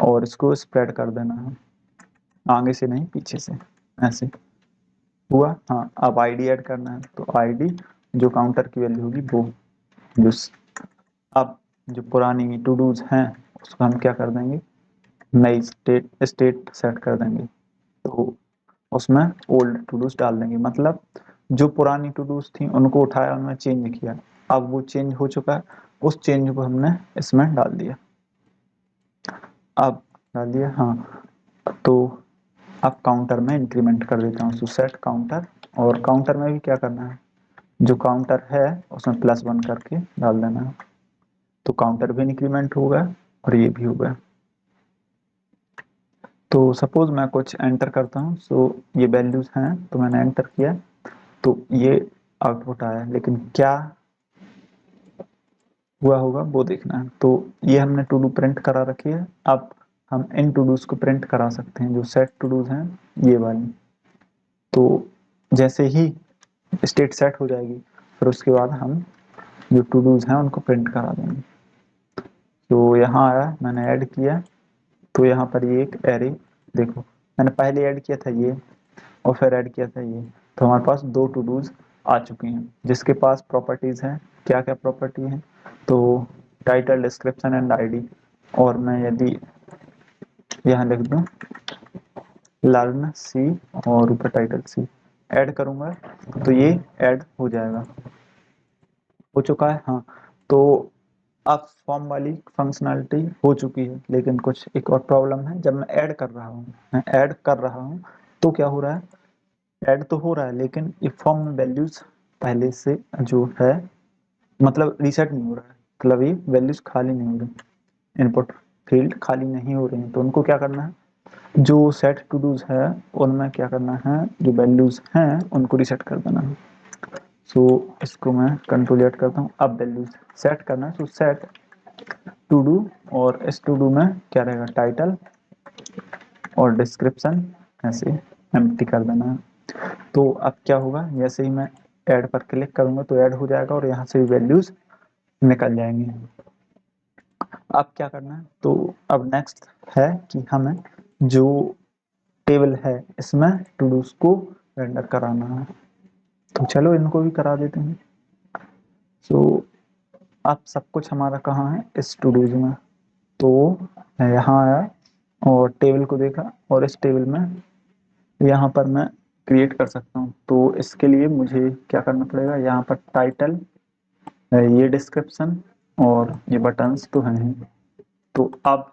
और इसको स्प्रेड कर देना है, आगे से नहीं पीछे से, ऐसे हुआ। हाँ, अब आईडी ऐड करना है, तो आईडी जो काउंटर की वैल्यू होगी वो, जो अब जो पुरानी टू डूज हैं उसको हम क्या कर देंगे, नई स्टेट स्टेट सेट कर देंगे, तो उसमें ओल्ड टू डूज डाल देंगे, मतलब जो पुरानी टू डूज थी उनको उठाया, उनमें चेंज किया, अब वो चेंज हो चुका है, उस चेंज को हमने इसमें डाल दिया। अब डाल दिया, हाँ। तो अब काउंटर में इंक्रीमेंट कर देता हूँ, सेट काउंटर, और काउंटर में भी क्या करना है, जो काउंटर है उसमें +1 करके डाल देना है, तो काउंटर भी इंक्रीमेंट हो गया और ये भी हो गया। तो सपोज मैं कुछ एंटर करता हूँ, सो ये वैल्यूज हैं, तो मैंने एंटर किया तो ये आउटपुट आया, लेकिन क्या हुआ होगा वो देखना है। तो ये हमने टू डू प्रिंट करा रखी है, अब हम इन टू डूज को प्रिंट करा सकते हैं, जो सेट टू डूज हैं ये वाली। तो जैसे ही स्टेट सेट हो जाएगी फिर उसके बाद हम जो टू डूज हैं उनको प्रिंट करा देंगे। तो यहाँ आया, मैंने ऐड किया, तो यहाँ पर ये एक एरे, देखो मैंने पहले ऐड किया था ये और फिर ऐड किया था ये, तो हमारे पास दो टू डूज आ चुकी हैं, जिसके पास प्रॉपर्टीज हैं, क्या क्या प्रॉपर्टी हैं, तो टाइटल, डिस्क्रिप्शन एंड आईडी। और मैं यदि यहाँ लिख दूँ लर्न सी और ऊपर टाइटल सी ऐड करूँगा तो ये ऐड हो जाएगा, हो चुका है, हाँ। तो अब फॉर्म वाली फंक्शनैलिटी हो चुकी है, लेकिन कुछ एक और प्रॉब्लम है, जब मैं ऐड कर रहा हूँ, मैं ऐड कर रहा हूँ तो क्या हो रहा है, ऐड तो हो रहा है लेकिन ये फॉर्म में वैल्यूज पहले से जो है मतलब रीसेट नहीं हो रहा है, मतलब ये वैल्यूज खाली नहीं हो रही, इनपुट फील्ड खाली नहीं हो रही हैं, तो उनको क्या करना है, जो सेट टू डूज है उनमें क्या करना है, जो वैल्यूज हैं उनको रीसेट कर देना है। सो इसको मैं कंट्रोल Z करता हूँ। अब वैल्यू सेट करना है, तो सेट टू डू, और इस टू डू में क्या रहेगा, टाइटल और डिस्क्रिप्शन ऐसे एम्प्टी कर देना है। तो अब क्या होगा, जैसे ही मैं ऐड पर क्लिक करूंगा तो ऐड हो जाएगा और यहाँ से वैल्यूज निकल जाएंगी। अब क्या करना है, तो अब नेक्स्ट है कि हमें जो टेबल है इसमें टू डूज को रेंडर कराना है। तो चलो इनको भी करा देते हैं। सो अब सब कुछ हमारा कहाँ है, इस टू डूज में। तो मैं यहाँ आया और टेबल को देखा, और इस टेबल में यहाँ पर मैं क्रिएट कर सकता हूँ। तो इसके लिए मुझे क्या करना पड़ेगा, यहाँ पर टाइटल, ये डिस्क्रिप्शन और ये बटन्स तो हैं ही। तो अब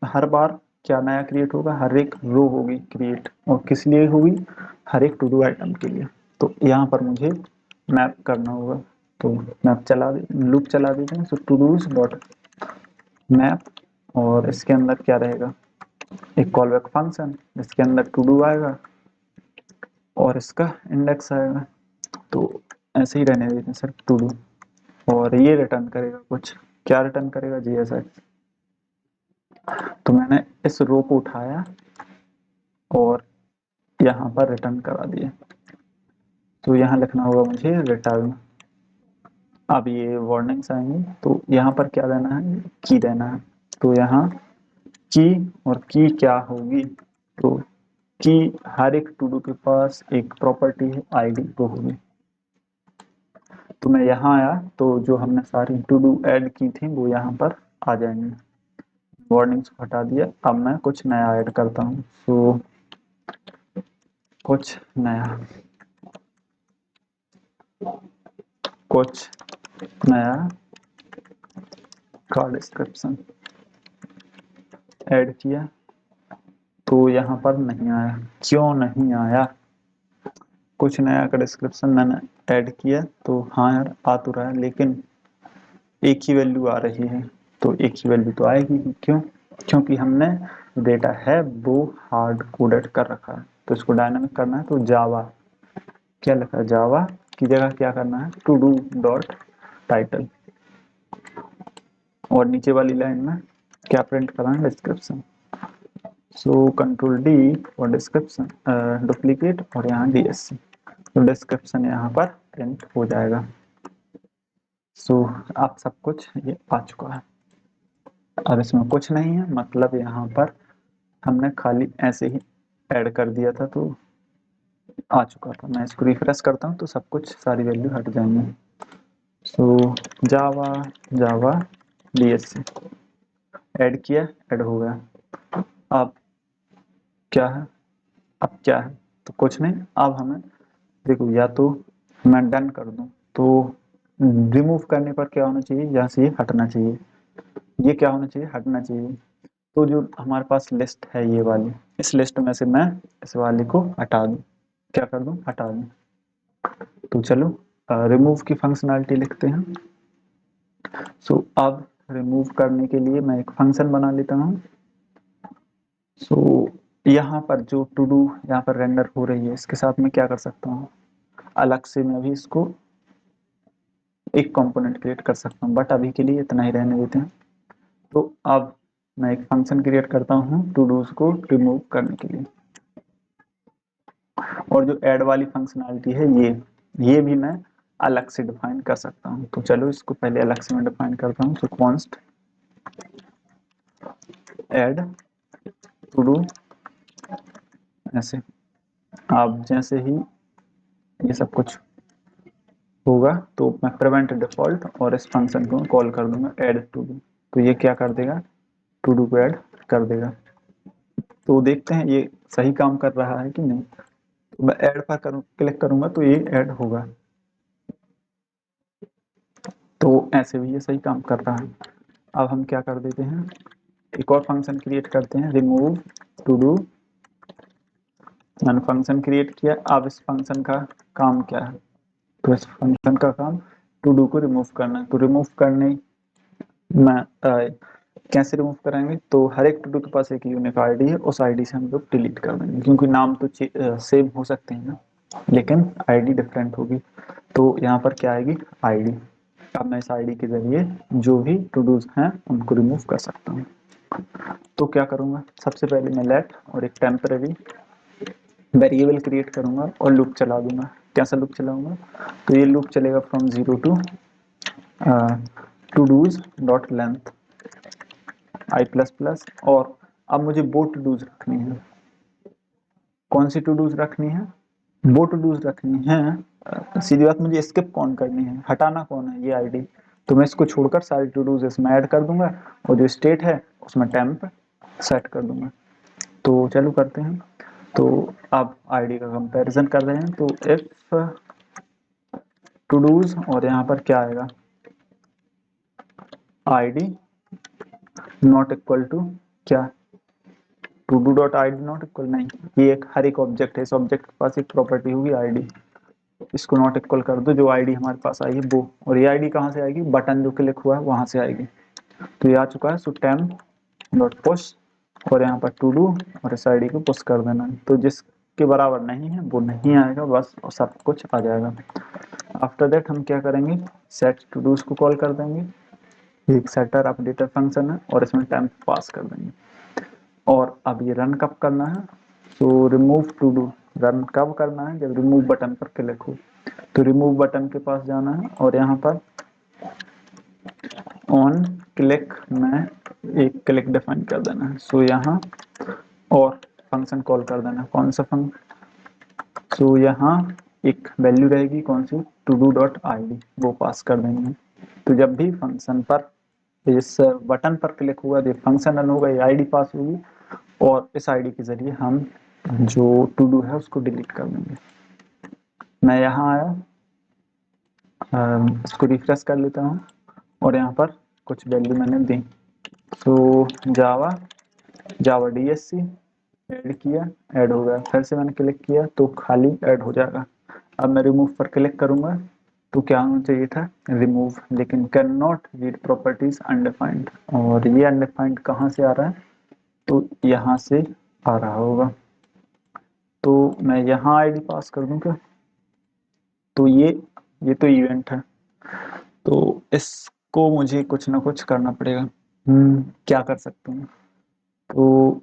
हर बार क्या नया क्रिएट होगा, हर एक रो होगी क्रिएट, और किस लिए होगी, हर एक टू डू आइटम के लिए। तो यहाँ पर मुझे मैप करना होगा। तो मैप लूप चला देते हैं। सो टू डूज डॉट मैप, और इसके अंदर क्या रहेगा, एक कॉल बैक फंक्शन, जिसके अंदर टू डू आएगा और इसका इंडेक्स आएगा। तो ऐसे ही रहने देते हैं सर टू डू, और ये रिटर्न करेगा कुछ, क्या रिटर्न करेगा, GSX। तो मैंने इस रो को उठाया और यहाँ पर रिटर्न करा दिया। तो यहाँ लिखना होगा मुझे रिटर्न। अब ये वार्निंग्स आएंगी, तो यहाँ पर क्या देना है, की देना है। तो यहाँ की, और की क्या होगी, तो की हर एक टू डू के पास एक प्रॉपर्टी है ID, तो होगी। तो मैं यहाँ आया तो जो हमने सारी टू डू ऐड की थी वो यहाँ पर आ जाएंगे। वार्निंग्स को हटा दिया। अब मैं कुछ नया ऐड करता हूँ। तो कुछ नया का डिस्क्रिप्शन ऐड किया, तो यहाँ पर नहीं आया। क्यों नहीं आया, कुछ नया का डिस्क्रिप्शन मैंने ऐड किया, तो हाँ यार आ तो रहा है, लेकिन एक ही वैल्यू आ रही है। तो एक ही वैल्यू तो आएगी, क्यों, क्योंकि हमने डेटा है वो हार्ड कोडेड कर रखा है। तो इसको डायनामिक करना है, तो जावा, क्या लिखा है, जावा की जगह क्या करना है, टू डू डॉट टाइटल, और नीचे वाली लाइन में क्या प्रिंट करना है, डिस्क्रिप्शन। सो कंट्रोल D और डिस्क्रिप्शन डुप्लीकेट, और यहाँ DSC, तो डिस्क्रिप्शन यहाँ पर प्रिंट हो जाएगा। सो अब सब कुछ ये आ चुका है। अब इसमें कुछ नहीं है, मतलब यहाँ पर हमने खाली ऐसे ही ऐड कर दिया था तो आ चुका था। मैं इसको रिफ्रेश करता हूँ तो सब कुछ, सारी वैल्यू हट जाएंगी। सो जावा जावा DSC ऐड किया, ऐड हो गया। अब क्या है, अब क्या है, तो कुछ नहीं। अब हमें देखो, या तो मैं डन कर दूं, तो रिमूव करने पर क्या होना चाहिए, यहाँ से ये हटना चाहिए, ये क्या होना चाहिए, हटना चाहिए। तो जो हमारे पास लिस्ट है ये वाली, इस लिस्ट में से मैं इस वाले को हटा दूं, क्या कर दूं, हटा दूं। तो चलो रिमूव की फंक्शनैलिटी लिखते हैं। सो अब रिमूव करने के लिए मैं एक फंक्शन बना लेता हूँ। सो यहाँ पर जो टू डू यहाँ पर रेंडर हो रही है, इसके साथ मैं क्या कर सकता हूँ, अलग से मैं भी इसको एक कंपोनेंट क्रिएट कर सकता हूँ, बट अभी के लिए इतना ही रहने देते हैं। तो अब मैं एक फंक्शन क्रिएट करता हूँ टू डूज को रिमूव करने के लिए, और जो ऐड वाली फंक्शनैलिटी है ये भी मैं अलग से डिफाइन कर सकता हूँ। तो चलो इसको पहले अलग से मैं डिफाइन करता हूँ। तो कॉन्स्ट ऐड टू डू, ऐसे। अब जैसे ही ये सब कुछ होगा तो मैं प्रिवेंट डिफॉल्ट और इस फंक्शन को कॉल कर दूंगा ऐड टू डू। तो ये क्या कर देगा, टू डू को ऐड कर देगा। तो देखते हैं ये सही काम कर रहा है कि नहीं। तो मैं ऐड पर क्लिक करूंगा तो ये ऐड होगा। तो ऐसे भी ये सही काम कर रहा है। अब हम क्या कर देते हैं, एक और फंक्शन क्रिएट करते हैं, रिमूव टू डू। मैंने फंक्शन क्रिएट किया। अब इस फंक्शन का काम क्या है, तो इस फंक्शन का काम टू डू को रिमूव करना है। तो रिमूव करने में कैसे रिमूव कराएंगे, तो हर एक टू डू के पास एक यूनिक ID है, उस ID से हम लोग डिलीट कर देंगे, क्योंकि नाम तो सेम हो सकते हैं ना। लेकिन आईडी डिफरेंट होगी। तो यहाँ पर क्या आएगी, आईडी। अब मैं इस आईडी के जरिए जो भी टू डूज हैं उनको रिमूव कर सकता हूँ। तो क्या करूँगा, सबसे पहले मैं लेट और एक टेम्पररी वेरिएबल क्रिएट करूँगा और लूप चला दूंगा। कैसा लूप चलाऊंगा, तो ये लूप चलेगा from 0 to dos dot length I plus plus. और अब मुझे वो टू डूज रखनी है। कौन सी टू डूज रखनी है, वो टू डूज रखनी है। सीधी बात, मुझे स्किप कौन करनी है, हटाना कौन है, ये आईडी। तो मैं इसको छोड़कर सारी टू डूज इसमें ऐड कर दूंगा और जो स्टेट है उसमें टेम्प सेट कर दूंगा। तो चलो करते हैं। तो अब आईडी का कंपैरिजन कर रहे हैं। तो इफ टू डूज और यहाँ पर क्या आएगा, आईडी नॉट इक्वल टू क्या, to do dot ID not equal, नहीं, ये एक हर एक ऑब्जेक्ट है, इस ऑब्जेक्ट के पास एक प्रॉपर्टी होगी आईडी। इसको नॉट इक्वल कर दो, जो आईडी हमारे पास आई है वो, और ये आईडी कहाँ से आएगी, बटन जो क्लिक हुआ है वहां से आएगी। तो ये आ चुका है। सो टेम्प डॉट पुश और यहाँ पर टू डू और इस आईडी को पुश कर देना। तो जिसके बराबर नहीं है वो नहीं आएगा बस, और सब कुछ आ जाएगा। आफ्टर दैट हम क्या करेंगे, सेट टू डूज को कॉल कर देंगे, एक सेटर अपडेटर फंक्शन है और इसमें टेम्प पास कर देंगे। और अब ये रन कब करना है, तो रिमूव टू डू रन कब करना है, जब रिमूव बटन पर क्लिक हो। तो रिमूव बटन के पास जाना है और यहाँ पर ऑन क्लिक में एक क्लिक डिफाइन कर देना है। सो यहाँ और फंक्शन कॉल कर देना, कौन सा फंक्शन, सो यहाँ एक वैल्यू रहेगी कौन सी, to do dot I D, वो पास कर देंगे। तो जब भी फंक्शन पर इस बटन पर क्लिक हुआ तो फंक्शन रन होगा, ये आईडी पास होगी और इस आईडी के जरिए हम जो टू डू है उसको डिलीट कर देंगे। मैं यहाँ आया, इसको रिफ्रेश कर लेता हूँ और यहाँ पर कुछ वैल्यू मैंने दी। तो जावा डीएससी ऐड किया, ऐड हो गया। फिर से मैंने क्लिक किया तो खाली ऐड हो जाएगा। अब मैं रिमूव पर क्लिक करूंगा तो क्या होना चाहिए था, रिमूव, लेकिन can not read properties undefined. और ये अनडिफाइंड कहाँ से आ रहा है, तो यहाँ से आ रहा होगा। तो मैं यहाँ आईडी पास कर दूं क्या, तो ये तो इवेंट है, तो इसको मुझे कुछ ना कुछ करना पड़ेगा। क्या कर सकते हैं, तो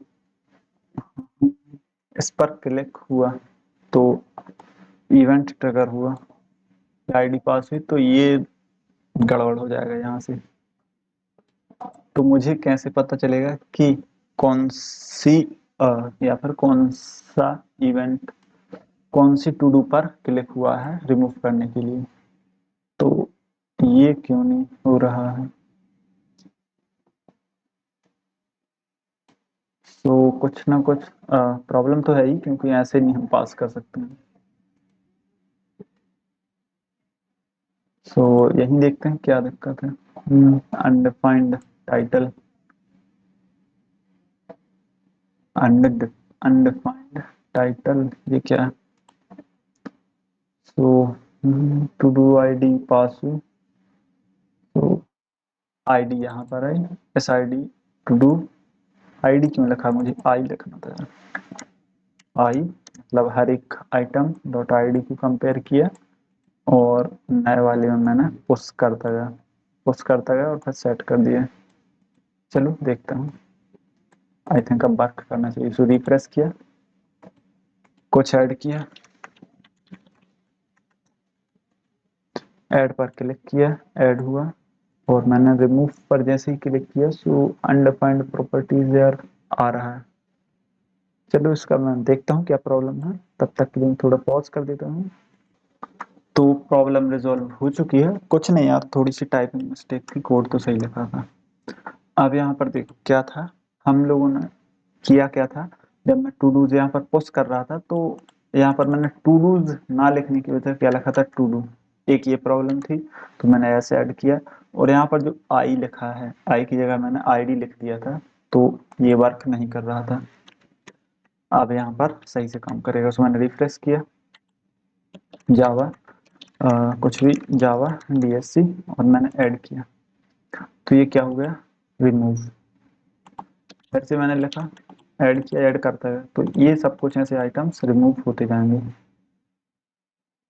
इस पर क्लिक हुआ तो इवेंट ट्रिगर हुआ, आईडी पास हुई, तो ये गड़बड़ हो जाएगा यहाँ से। तो मुझे कैसे पता चलेगा कि कौन सी या फिर कौन सा इवेंट कौन सी टू डू पर क्लिक हुआ है रिमूव करने के लिए। तो ये क्यों नहीं हो रहा है, तो कुछ ना कुछ प्रॉब्लम तो है ही, क्योंकि ऐसे नहीं हम पास कर सकते हैं। सो यही देखते हैं क्या दिक्कत है। अनडिफाइंड टाइटल, अनडिफाइंड टाइटल, ये क्या है, so to do ID pass हुई, तो आईडी यहाँ पर आई, S I D to do ID क्यों लिखा, मुझे आई लिखना था, आई मतलब हर एक आइटम डॉट आईडी को कंपेयर किया और नए वाले में मैंने पुश करता गया और फिर सेट कर दिया। चलो देखता हूँ, आई थिंक अब वर्क करना चाहिए। सो रिफ्रेश किया, कुछ ऐड किया, ऐड पर क्लिक किया, ऐड हुआ, और मैंने रिमूव पर जैसे ही क्लिक किया सो अनडिफाइंड प्रॉपर्टीज यार आ रहा है। चलो इसका मैं देखता हूँ क्या प्रॉब्लम है, तब तक के लिए थोड़ा पॉज कर देता हूँ। तो प्रॉब्लम रिजॉल्व हो चुकी है, कुछ नहीं यार, थोड़ी सी टाइपिंग मिस्टेक थी, कोड तो सही लिखा था। अब यहाँ पर देखो क्या था, हम लोगों ने किया क्या था, जब मैं टू डूज यहाँ पर पुश कर रहा था तो यहाँ पर मैंने टू डूज ना लिखने की वजह क्या लिखा था, टू डू, एक ये प्रॉब्लम थी। तो मैंने ऐसे ऐड किया और यहाँ पर जो आई लिखा है, आई की जगह मैंने आईडी लिख दिया था, तो ये वर्क नहीं कर रहा था। अब यहाँ पर सही से काम करेगा। उसमें मैंने रिफ्रेश किया, जावा कुछ भी जावा डीएससी और मैंने ऐड किया, तो ये क्या हो गया, रिमूव। फिर से मैंने लिखा, ऐड किया, ऐड करता है, तो ये सब कुछ ऐसे आइटम्स रिमूव होते जाएंगे।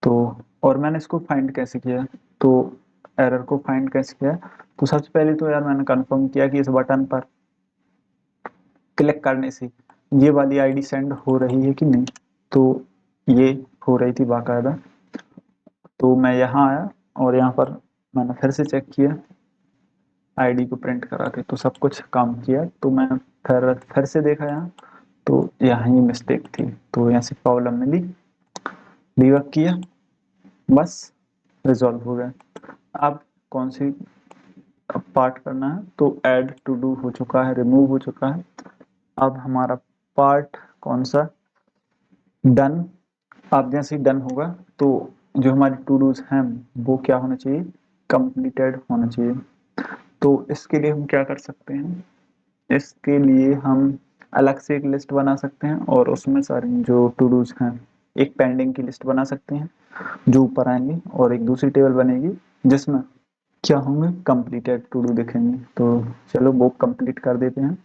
तो और मैंने इसको फाइंड कैसे किया, तो एरर को फाइंड कैसे किया, तो सबसे पहले तो यार मैंने कंफर्म किया कि इस बटन पर क्लिक करने से ये वाली आईडी सेंड हो रही है कि नहीं। तो ये हो रही थी बाकायदा। तो मैं यहाँ आया और यहाँ पर मैंने फिर से चेक किया आईडी को प्रिंट करा के, तो सब कुछ काम किया। तो मैं फिर से देखा यहाँ, तो यहाँ ही मिस्टेक थी, तो यहाँ से प्रॉब्लम मिली, डीबग किया, बस रिजॉल्व हो गया। अब कौन सी पार्ट करना है, तो ऐड टू डू हो चुका है, रिमूव हो चुका है। अब हमारा पार्ट कौन सा, डन। अब जैसे डन होगा तो जो हमारे टू डूज हैं वो क्या होना चाहिए, कंप्लीटेड होना चाहिए। तो इसके लिए हम क्या कर सकते हैं, इसके लिए हम अलग से एक लिस्ट बना सकते हैं और उसमें सारे जो टू डूज हैं एक पेंडिंग की लिस्ट बना सकते हैं जो ऊपर आएंगे, और एक दूसरी टेबल बनेगी जिसमें क्या होंगे, कंप्लीटेड टू डू दिखेंगे। तो चलो वो कंप्लीट कर देते हैं।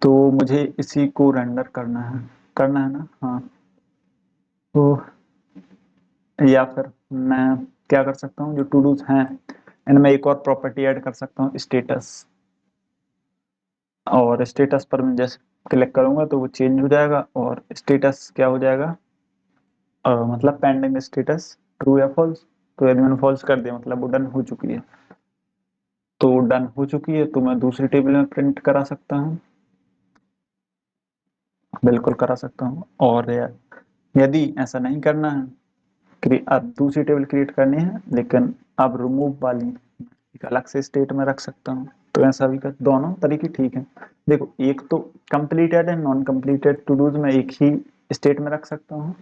तो मुझे इसी को रेंडर करना है ना, हाँ। तो या फिर मैं क्या कर सकता हूँ, जो टू डूज हैं इनमें एक और प्रॉपर्टी ऐड कर सकता हूँ, स्टेटस। और स्टेटस पर मैं जैसे क्लिक करूंगा तो वो चेंज हो जाएगा, और स्टेटस क्या हो जाएगा, मतलब पेंडिंग स्टेटस ट्रू या फॉल्स। तो यदि मैंने फॉल्स कर दिया मतलब वो डन हो चुकी है। तो डन हो चुकी है तो मैं दूसरी टेबल में प्रिंट करा सकता हूँ, बिल्कुल करा सकता हूँ। और यदि ऐसा नहीं करना है, अब दूसरी टेबल क्रिएट करनी है लेकिन अब रिमूव वाली एक अलग से स्टेट में रख सकता हूँ। तो ऐसा भी कर, दोनों तरीके ठीक है। देखो एक तो completed and non completed to dos में एक ही स्टेट में रख सकता हूँ,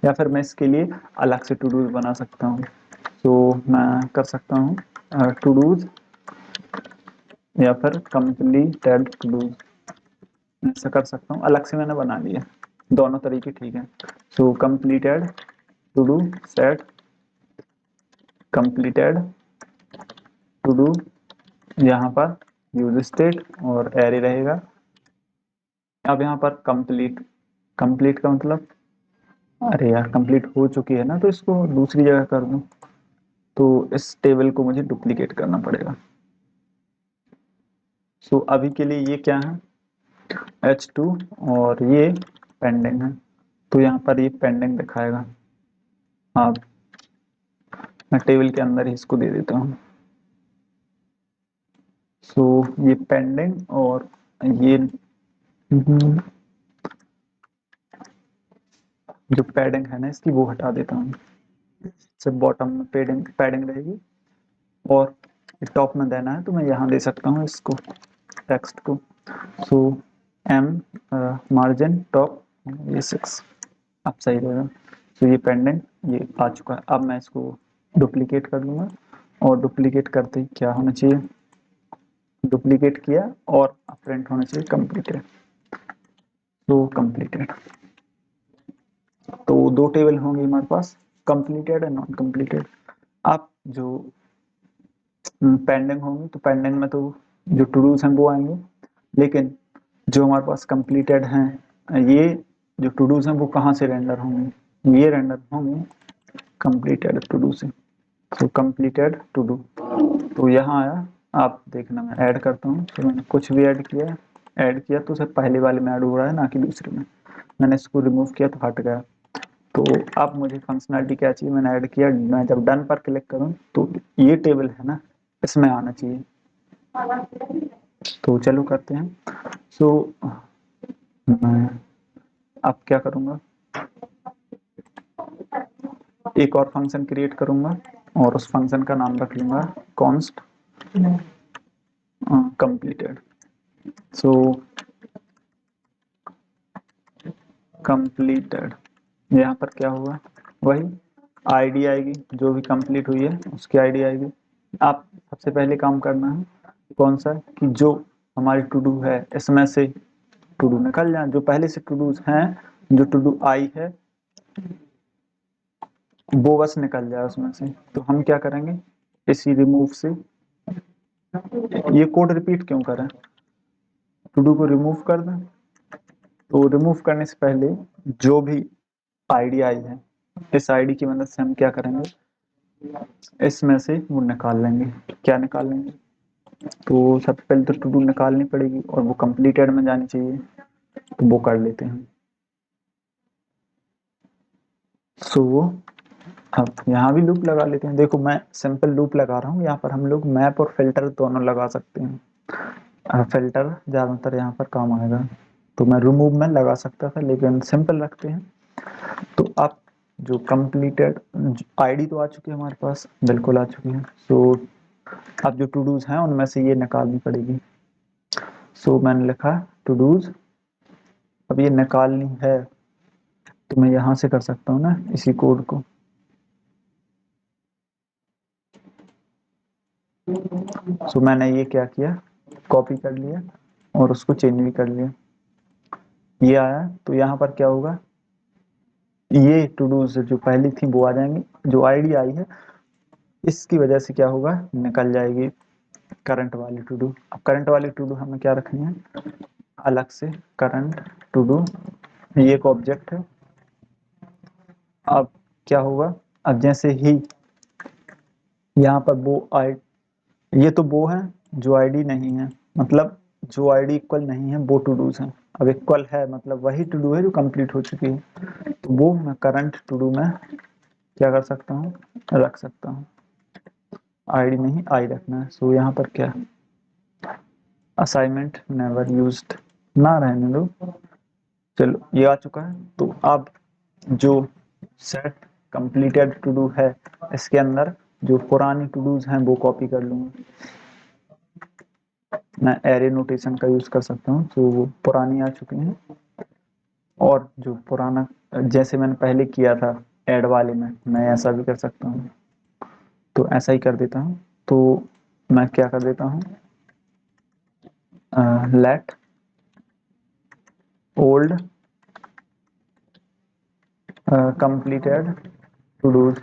या फिर मैं इसके लिए अलग से टू डूज बना सकता हूँ। तो मैं कर सकता हूँ टू डूज या फिर कंप्लीटेड टू डूज, ऐसा कर सकता हूँ। अलग से मैंने बना लिया, दोनों तरीके ठीक है। So completed to do set completed to do, यहाँ पर यूज स्टेट और एरे रहेगा। अब यहाँ पर कंप्लीट, कंप्लीट का मतलब, अरे यार कंप्लीट हो चुकी है ना, तो इसको दूसरी जगह कर दूं। तो इस टेबल को मुझे डुप्लीकेट करना पड़ेगा। सो अभी के लिए ये क्या है, H2, और ये पेंडिंग है, तो यहाँ पर ये पेंडिंग दिखाएगा। अब मैं टेबल के अंदर ही इसको दे देता हूँ। सो ये पेंडिंग और ये जो पैडिंग है ना इसकी वो हटा देता हूँ। सिर्फ बॉटम में पैडिंग पैडिंग रहेगी, और टॉप में देना है तो मैं यहाँ दे सकता हूँ इसको, टेक्स्ट को। सो एम मार्जिन टॉप ये 6, अब सही रहेगा। तो ये पेंडिंग ये आ चुका है। अब मैं इसको डुप्लीकेट कर लूँगा, और डुप्लीकेट करते ही क्या होना चाहिए, डुप्लीकेट किया और प्रिंट होना चाहिए कंप्लीटेड। तो कंप्लीटेड, तो दो टेबल होंगे हमारे पास, कंप्लीटेड एंड नॉन कंप्लीटेड। आप जो पेंडिंग होंगी तो पेंडिंग में तो जो टू डूज हैं वो आएंगे, लेकिन जो हमारे पास कंप्लीटेड हैं ये जो टू डूज हैं वो कहाँ से रेंडर होंगे, ये रेंडर होंगे कंप्लीटेड टू डू से। तो कंप्लीटेड टू डू, तो यहाँ आया। आप देखना मैं ऐड करता हूँ, तो मैंने कुछ भी ऐड किया तो सिर्फ पहले वाले में ऐड हो रहा है ना कि दूसरे में। मैंने इसको रिमूव किया तो हट गया। तो अब मुझे फंक्शनैलिटी क्या चाहिए, मैंने ऐड किया, मैं जब डन पर क्लिक करूँ तो ये टेबल है ना इसमें आना चाहिए। तो चलो करते हैं। सो मैं अब क्या करूँगा, एक और फंक्शन क्रिएट करूँगा और उस फंक्शन का नाम रख लूँगा कॉन्स्ट कंप्लीटेड। सो कंप्लीटेड, यहाँ पर क्या हुआ, वही आईडी आएगी, जो भी कंप्लीट हुई है उसकी आईडी आएगी। आप सबसे पहले काम करना है कौन सा, कि जो हमारी टू डू है इसमें से टू डू निकल जाए, जो पहले से टू डूज हैं, जो टू डू आई है वो बस निकल जाए उसमें से। तो हम क्या करेंगे, इसी रिमूव से, ये कोड रिपीट क्यों करें, टू डू को रिमूव कर दें। तो रिमूव करने से पहले जो भी आईडी आई है इस आईडी की मदद से हम क्या करेंगे, इसमें से वो निकाल लेंगे। क्या निकाल लेंगे, तो सबसे पहले तो टू डू निकालनी पड़ेगी और वो कंप्लीटेड में जानी चाहिए, तो वो कर लेते हैं। सो अब यहाँ भी लूप लगा लेते हैं। देखो मैं सिंपल लूप लगा रहा हूँ, यहाँ पर हम लोग मैप और फिल्टर दोनों लगा सकते हैं। फिल्टर ज़्यादातर यहाँ पर काम आएगा, तो मैं रिमूव में लगा सकता था, लेकिन सिंपल रखते हैं। तो अब जो कंप्लीटेड आईडी तो आ चुकी है हमारे पास, बिल्कुल आ चुकी है। सो अब जो टू डूज हैं उनमें से ये निकालनी पड़ेगी। सो मैंने लिखा टू डूज, अब ये निकालनी है तो मैं यहाँ से कर सकता हूँ ना इसी कोड को। सो मैंने ये क्या किया, कॉपी कर लिया और उसको चेंज भी कर लिया। ये आया तो यहाँ पर क्या होगा, ये टू डूज जो पहली थी वो आ जाएंगी, जो आईडी आई है इसकी वजह से क्या होगा, निकल जाएगी करंट वाली टू डू। अब करंट वाली टू डू हमें क्या रखनी है, अलग से करंट टू डू, ये एक ऑब्जेक्ट है। अब क्या होगा, अब जैसे ही यहाँ पर वो आई, ये तो वो है जो आईडी नहीं है, मतलब जो आईडी इक्वल नहीं है वो टू डूज है। अब इक्वल है मतलब वही टू डू है जो कंप्लीट हो चुकी है, तो वो मैं करंट टू डू में क्या कर सकता हूँ, रख सकता हूँ। आईडी नहीं आई रखना है। सो यहाँ पर क्या, असाइनमेंट नेवर यूज्ड ना रहने दो, चलो ये आ चुका है। तो अब जो सेट कंप्लीटेड टू डू है इसके अंदर जो पुरानी टू डूज हैं वो कॉपी कर लूंगा। मैं एरे नोटेशन का यूज कर सकता हूँ, तो वो पुरानी आ चुकी हैं। और जो पुराना जैसे मैंने पहले किया था ऐड वाले में, मैं ऐसा भी कर सकता हूँ, तो ऐसा ही कर देता हूँ। तो मैं क्या कर देता हूँ, let old completed to dos,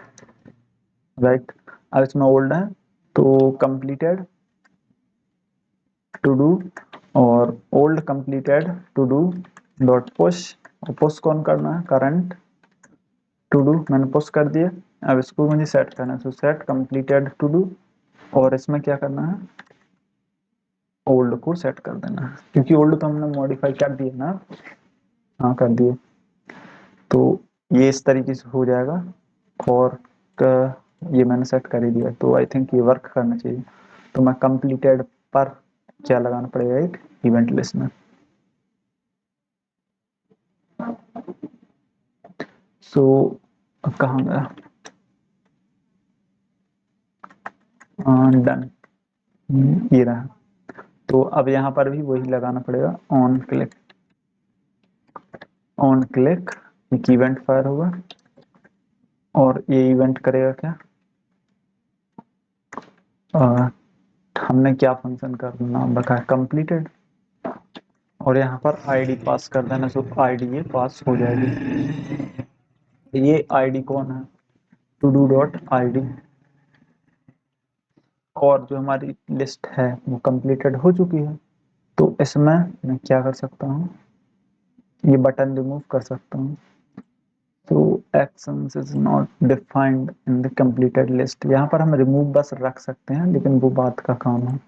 right. अब इसमें ओल्ड है तो कंप्लीटेड टू डू, और old completed to do dot push, और पुश कौन करना है, करंट टू डू, मैंने पुश कर दिया। अब इसको मुझे सेट करना है, तो सेट कंप्लीटेड टू डू, और इसमें क्या करना है, ओल्ड को सेट कर देना है, क्योंकि ओल्ड तो हमने मॉडिफाई कर दिया ना। हाँ कर दिए, तो ये इस तरीके से हो जाएगा। और ये मैंने सेट कर ही दिया, तो आई थिंक ये वर्क करना चाहिए। तो मैं कंप्लीटेड पर क्या लगाना पड़ेगा, एक इवेंट लिस्टनर। सो कहाँ गया, डन, ये रहा। तो अब यहाँ पर भी वही लगाना पड़ेगा, ऑन क्लिक, ऑन क्लिक एक इवेंट फायर होगा, और ये इवेंट करेगा क्या, हमने क्या फंक्शन का नाम रखा है, कंप्लीटेड, और यहाँ पर आईडी पास कर देना, तो आईडी ये पास हो जाएगी। ये आईडी कौन है, टू डू डॉट आईडी, और जो हमारी लिस्ट है वो कंप्लीटेड हो चुकी है। तो इसमें मैं क्या कर सकता हूँ, ये बटन रिमूव कर सकता हूँ। तो actions is not defined in the completed list, यहाँ पर हम रिमूव बस रख सकते हैं, लेकिन वो बात का काम है।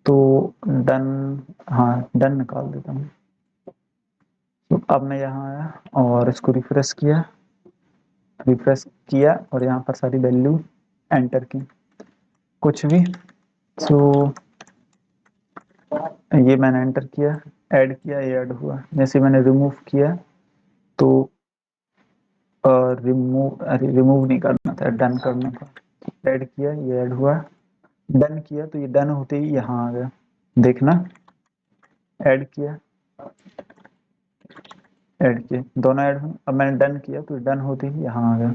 तो डन, हाँ डन निकाल देता हूँ। तो अब मैं यहाँ आया और इसको रिफ्रेश किया, और यहाँ पर सारी वैल्यू एंटर की, कुछ भी। सो ये मैंने एंटर किया, ऐड किया, ये ऐड हुआ। जैसे मैंने रिमूव किया तो रिमूव नहीं करना था, डन करना था। ऐड किया, ये ऐड हुआ, डन किया, तो ये डन होते ही यहाँ आ गया, देखना। ऐड किया, ऐड किया, दोनों ऐड हुए। अब मैंने डन किया तो डन होते ही यहाँ आ गया।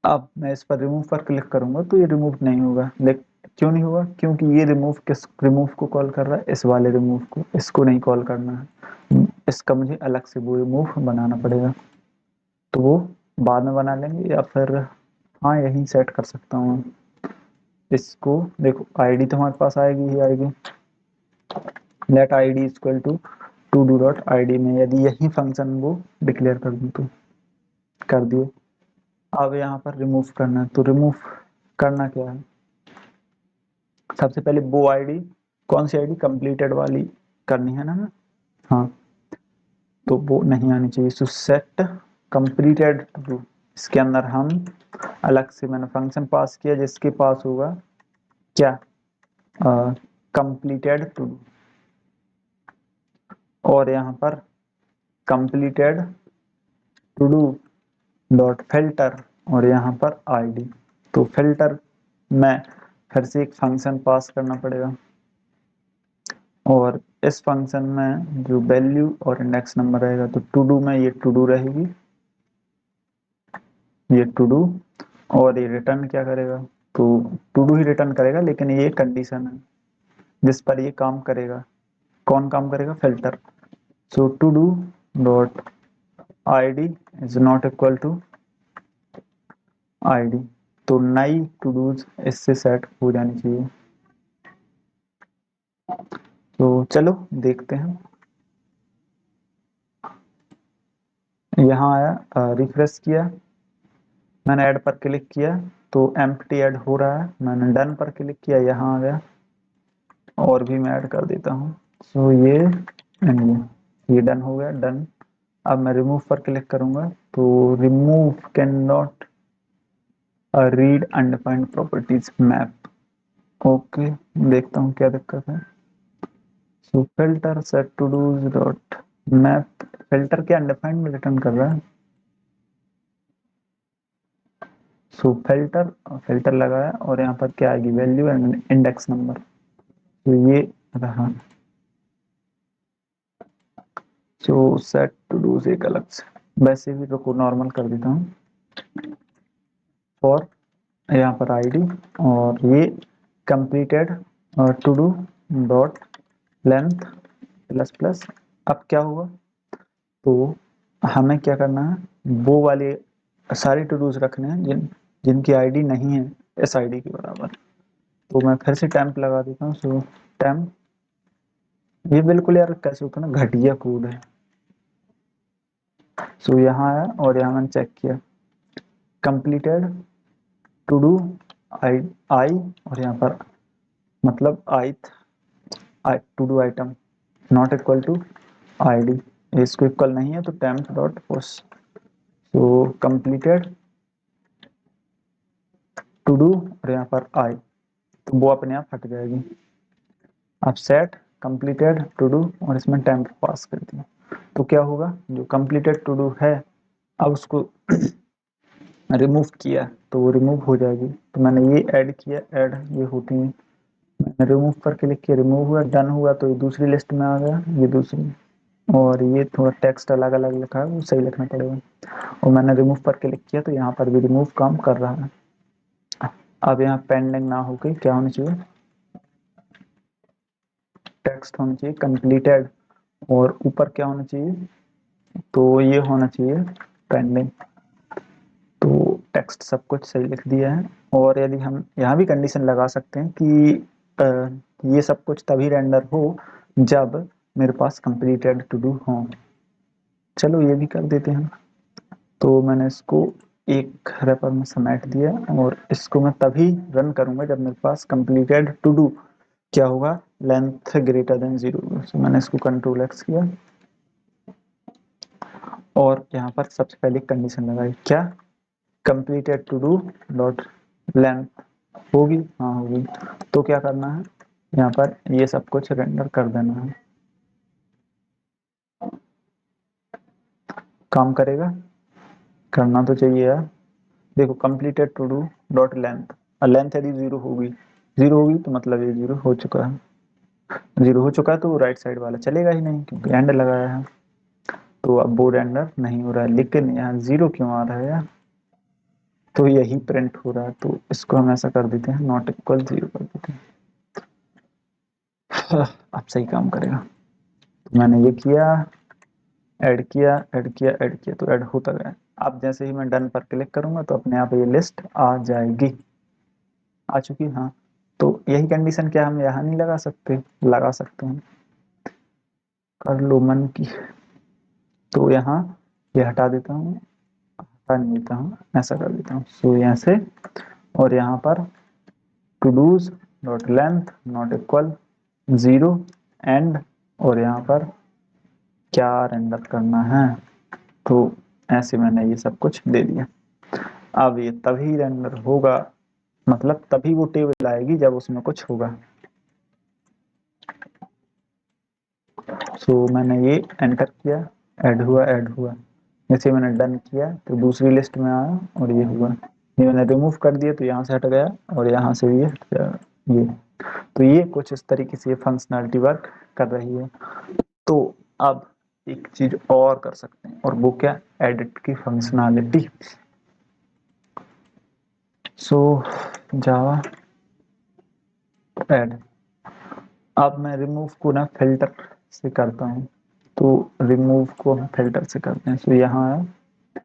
अब मैं इस पर रिमूव पर क्लिक करूंगा तो ये रिमूव नहीं होगा, लेकिन क्यों नहीं होगा, क्योंकि ये रिमूव को कॉल कर रहा है, इस वाले रिमूव को, इसको नहीं कॉल करना है। इसका मुझे अलग से वो रिमूव बनाना पड़ेगा, तो वो बाद में बना लेंगे, या फिर हाँ यही सेट कर सकता हूँ इसको। देखो आईडी तो हमारे पास आएगी ही आएगी, let ID equal to to do dot I D में यदि यही फंक्शन वो डिक्लेयर कर दूँ तो कर दिए। अब यहाँ पर रिमूव करना है, तो रिमूव करना क्या है, सबसे पहले वो आईडी, कौन सी आईडी, कंप्लीटेड वाली करनी है ना। हाँ, तो वो नहीं आनी चाहिए। सो सेट कंप्लीटेड टू, इसके अंदर हम अलग से मैंने फंक्शन पास किया जिसके पास होगा क्या, कंप्लीटेड टू, और यहाँ पर completed to do dot filter, और यहाँ पर आईडी। तो फिल्टर में फिर से एक फंक्शन पास करना पड़ेगा, और इस फंक्शन में जो वैल्यू और इंडेक्स नंबर रहेगा, तो टू डू में ये टू डू रहेगी, ये टू डू, और ये रिटर्न क्या करेगा, तो टू डू ही रिटर्न करेगा, लेकिन ये कंडीशन है जिस पर ये काम करेगा। कौन काम करेगा, filter. So to do dot I D is not equal to I D, तो नई टू डूज इससे सेट हो जानी चाहिए। तो चलो देखते हैं, यहाँ आया, रिफ्रेश किया, मैंने ऐड पर क्लिक किया तो एम्प्टी ऐड हो रहा है, मैंने डन पर क्लिक किया, यहाँ आ गया, और भी मैं ऐड कर देता हूँ। सो ये डन हो गया, डन। अब मैं रिमूव पर क्लिक करूंगा तो remove cannot read undefined properties map. Okay, देखता हूँ क्या दिक्कत है। So filter set to dos dot map, filter के अनडिफाइंड में रिटर्न कर रहा है। सो फिल्टर लगाया, और यहाँ पर क्या आएगी, वैल्यू एंड इंडेक्स नंबर, तो ये रहा। सो सेट टू डूज एक अलग से, वैसे भी रुको नॉर्मल कर देता हूँ, और यहाँ पर आईडी, और ये completed to do dot length plus plus. अब क्या हुआ, तो हमें क्या करना है, वो वाले सारे टू डूज रखने हैं जिनकी आईडी नहीं है इस आईडी के बराबर। तो मैं फिर से टेम्प लगा देता हूँ। सो टेम्प, ये बिल्कुल यार कैसे होता है ना, घटिया कोड है। सो यहाँ आया, और यहाँ मैंने चेक किया completed to do I I, और यहाँ पर मतलब to do item not equal to ID, इसको इक्वल नहीं है, तो टेम्प डॉट पुश, तो कंप्लीटेड टू डू, और यहाँ पर आई, तो वो अपने आप हट जाएगी। अब सेट कंप्लीटेड टू डू, और इसमें टेम्प पास कर दिया, तो क्या होगा, जो कंप्लीटेड टू डू है अब उसको रिमूव किया तो वो रिमूव हो जाएगी। तो मैंने ये ऐड किया, ऐड ये होती है, मैंने रिमूव पर क्लिक किया, रिमूव हुआ, डन हुआ, तो ये दूसरी लिस्ट में आ गया, ये दूसरी, और ये थोड़ा टेक्स्ट अलग अलग लिखा है, वो सही लिखना पड़ेगा, और मैंने रिमूव पर क्लिक किया तो यहाँ पर भी रिमूव काम कर रहा है। अब यहाँ पेंडिंग ना होकर क्या होना चाहिए, टेक्स्ट होना चाहिए कंप्लीटेड, और ऊपर क्या होना चाहिए, तो ये होना चाहिए पेंडिंग। तो टेक्स्ट सब कुछ सही लिख दिया है, और यदि हम यहाँ भी कंडीशन लगा सकते हैं कि ये सब कुछ तभी रेंडर हो जब मेरे पास कंप्लीटेड टू डू हो। चलो ये भी कर देते हैं। तो मैंने इसको एक रेपर में समेट दिया, और इसको मैं तभी रन करूंगा जब मेरे पास कंप्लीटेड टू डू क्या होगा, लेंथ ग्रेटर देन 0। तो मैंने इसको कंट्रोल एक्स किया, और यहाँ पर सबसे पहले कंडीशन लगाई, क्या, completed to do dot length होगी, हाँ होगी, तो क्या करना है, यहाँ पर ये सब कुछ रेंडर कर देना है। काम करेगा, करना तो चाहिए यार। देखो completed to do dot length, length यदि 0 होगी तो मतलब ये 0 हो चुका है, 0 हो चुका है, तो राइट साइड वाला चलेगा ही नहीं क्योंकि एंड लगाया है, तो अब वो रेंडर नहीं हो रहा है। लेकिन यहाँ 0 क्यों आ रहा है यार, तो यही प्रिंट हो रहा है, तो इसको हम ऐसा कर देते हैं, नॉट इक्वल 0 कर देते हैं। अब सही काम करेगा। तो मैंने ये किया, ऐड किया, ऐड किया, ऐड किया, तो ऐड होता गया। अब जैसे ही मैं डन पर क्लिक करूंगा तो अपने आप ये लिस्ट आ जाएगी, आ चुकी, हाँ। तो यही कंडीशन क्या हम यहाँ नहीं लगा सकते, लगा सकते हैं। कर लो मन की। तो यहाँ ये हटा देता हूँ, हटा नहीं देता हूँ, ऐसा कर देता हूँ। सो यहाँ से और यहाँ पर to dos dot length not equal 0 and, और यहाँ पर क्या रेंडर करना है, तो ऐसे मैंने ये सब कुछ दे दिया। अब ये तभी रेंडर होगा, मतलब तभी वो टेबल आएगी जब उसमें कुछ होगा। सो मैंने ये एंटर किया, ऐड हुआ, ऐड हुआ। जैसे मैंने डन किया तो दूसरी लिस्ट में आया और ये हुआ। ये मैंने रिमूव कर दिया तो यहाँ से हट गया और यहाँ से भी हट गया ये। तो ये कुछ इस तरीके से ये फंक्शनैलिटी वर्क कर रही है। तो अब एक चीज और कर सकते हैं, और वो क्या, एडिट की फंक्शनैलिटी। सो जावा ऐड। अब मैं रिमूव को ना फिल्टर से करता हूँ, तो रिमूव को हम फिल्टर से करते हैं। सो यहाँ है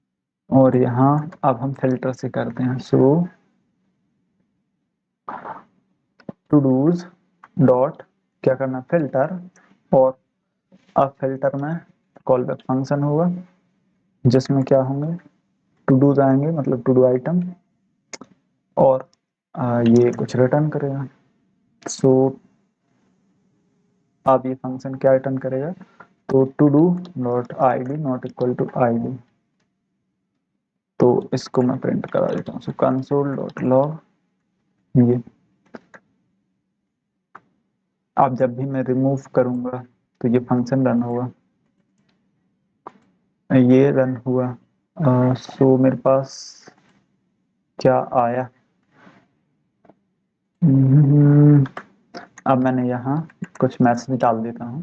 और यहाँ अब हम फिल्टर से करते हैं। सो टू डूज डॉट क्या करना, फिल्टर, और अब फिल्टर में कॉल बैक फंक्शन होगा जिसमें क्या होंगे, टू डूज आएंगे, मतलब टू डू आइटम, और ये कुछ रिटर्न करेगा। सो अब ये फंक्शन क्या रिटर्न करेगा, तो to do dot I D not equal to I D. तो इसको मैं प्रिंट करा देता हूँ। सो कंसोल डॉट लॉग ये। अब जब भी मैं रिमूव करूंगा तो ये फंक्शन रन होगा, ये रन हुआ। सो मेरे पास क्या आया, अब मैंने यहाँ कुछ मैसेज डाल देता हूँ।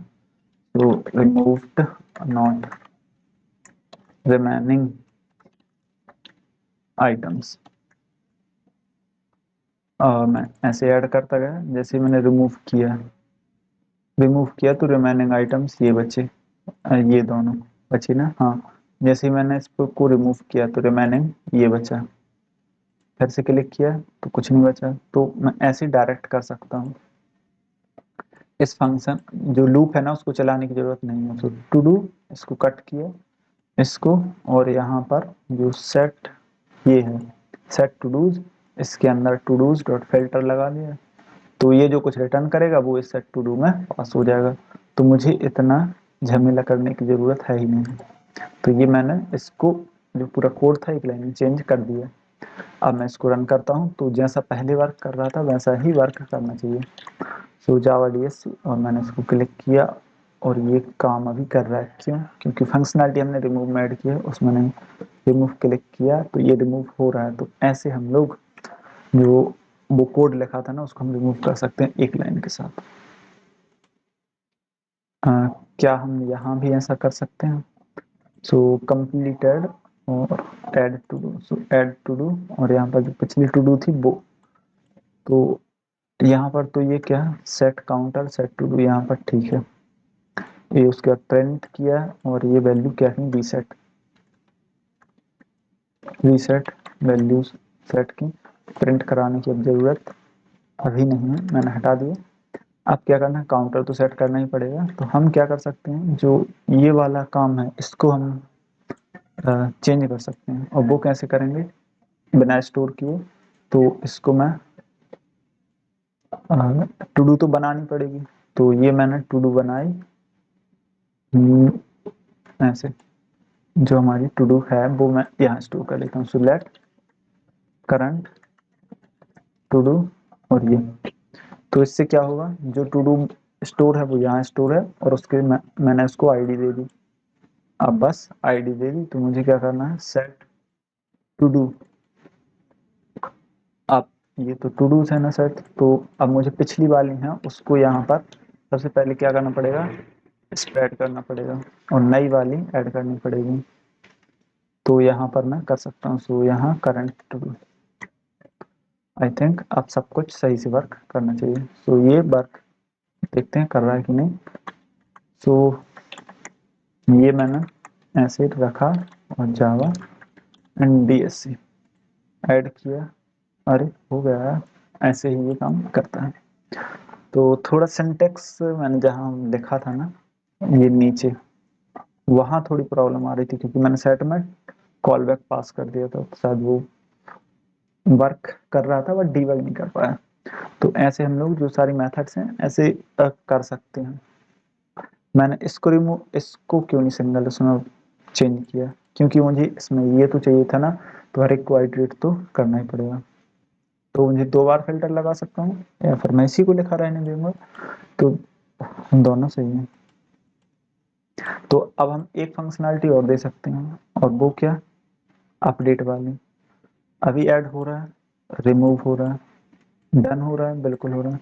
तो रिमूव्ड नॉट रिमेनिंग आइटम्स। मैं ऐसे ऐड करता गया, जैसे मैंने रिमूव किया तो रिमेनिंग आइटम्स ये बचे, ये दोनों बचे ना, हाँ। जैसे ही मैंने इसको रिमूव किया तो रिमेनिंग ये बचा, फिर से क्लिक किया तो कुछ नहीं बचा। तो मैं ऐसे डायरेक्ट कर सकता हूँ। इस फंक्शन जो लूप है ना उसको चलाने की जरूरत नहीं है। तो टू डू, इसको कट किया इसको, और यहाँ पर जो सेट ये है सेट टू डूज, इसके अंदर टू डूज डॉट फिल्टर लगा लिया। तो ये जो कुछ रिटर्न करेगा वो इस सेट टू डू में पास हो जाएगा। तो मुझे इतना झमेला करने की जरूरत है ही नहीं। तो ये मैंने इसको जो पूरा कोड था एक लाइन में चेंज कर दिया। अब मैं इसको रन करता हूँ तो जैसा पहले वर्क कर रहा था वैसा ही वर्क करना चाहिए। सो जावा डीएस, और मैंने इसको क्लिक किया और ये काम अभी कर रहा है। क्यों? क्योंकि फंक्शनैलिटी हमने रिमूव में ऐड की है, उसमें नहीं। रिमूव क्लिक किया तो ये रिमूव हो रहा है। तो ऐसे हम लोग जो वो कोड लिखा था ना उसको हम रिमूव कर सकते हैं एक लाइन के साथ। क्या हम यहाँ भी ऐसा कर सकते हैं? सो कंप्लीटेड और add to do. So add to do, और यहाँ पर जो पिछली टू डू थी वो, तो यहाँ पर तो ये क्या है, set counter set to do, यहाँ पर ठीक है। ये उसके बाद प्रिंट किया और ये वैल्यू क्या है, रीसेट। रीसेट वैल्यूज सेट की, प्रिंट कराने की अब जरूरत अभी नहीं है, मैंने हटा दिया। अब क्या करना है, काउंटर तो सेट करना ही पड़ेगा। तो हम क्या कर सकते हैं, जो ये वाला काम है इसको हम चेंज कर सकते हैं। और वो कैसे करेंगे, बिना स्टोर किए। तो इसको मैं टू डू तो बनानी पड़ेगी। तो ये मैंने टू डू बनाई ऐसे, जो हमारी टू डू है वो मैं यहाँ स्टोर कर लेता हूँ। So let current to do, और ये, तो इससे क्या होगा, जो टू डू स्टोर है वो यहाँ स्टोर है, और उसके मैंने उसको आईडी दे दी। अब बस आईडी दे दी तो मुझे क्या करना है, सेट टू डू। अब ये तो टू डूज है ना सेट, तो अब मुझे पिछली वाली है उसको यहाँ पर सबसे पहले क्या करना पड़ेगा, इस पर ऐड करना पड़ेगा, और नई वाली ऐड करनी पड़ेगी। तो यहाँ पर मैं कर सकता हूँ। सो यहाँ current to do, I think अब सब कुछ सही से वर्क करना चाहिए। सो ये वर्क देखते हैं कर रहा है कि नहीं। सो ये मैंने ऐसे रखा और जावा एंड डीएससी ऐड किया, अरे हो गया। ऐसे ही ये काम करता है। तो थोड़ा सिंटेक्स मैंने जहाँ लिखा था ना ये नीचे, वहां थोड़ी प्रॉब्लम आ रही थी क्योंकि मैंने सेट में कॉल बैक पास कर दिया था, तो शायद वो वर्क कर रहा था बट डीबग नहीं कर पाया। तो ऐसे हम लोग जो सारी मेथड्स हैं ऐसे कर सकते हैं। मैंने इसको क्यों नहीं सिंगल उसमें चेंज किया, क्योंकि मुझे इसमें ये तो चाहिए था ना, तो हर एक को आइटरेट तो करना ही पड़ेगा। तो मुझे 2 बार फिल्टर लगा सकता हूँ या फिर मैं इसी को लिखा रहने दूंगा, तो दोनों सही है। तो अब हम एक फंक्शनैलिटी और दे सकते हैं, और वो क्या, अपडेट वाली। अभी ऐड हो रहा है, रिमूव हो रहा है, डन हो रहा है, बिल्कुल हो रहा है।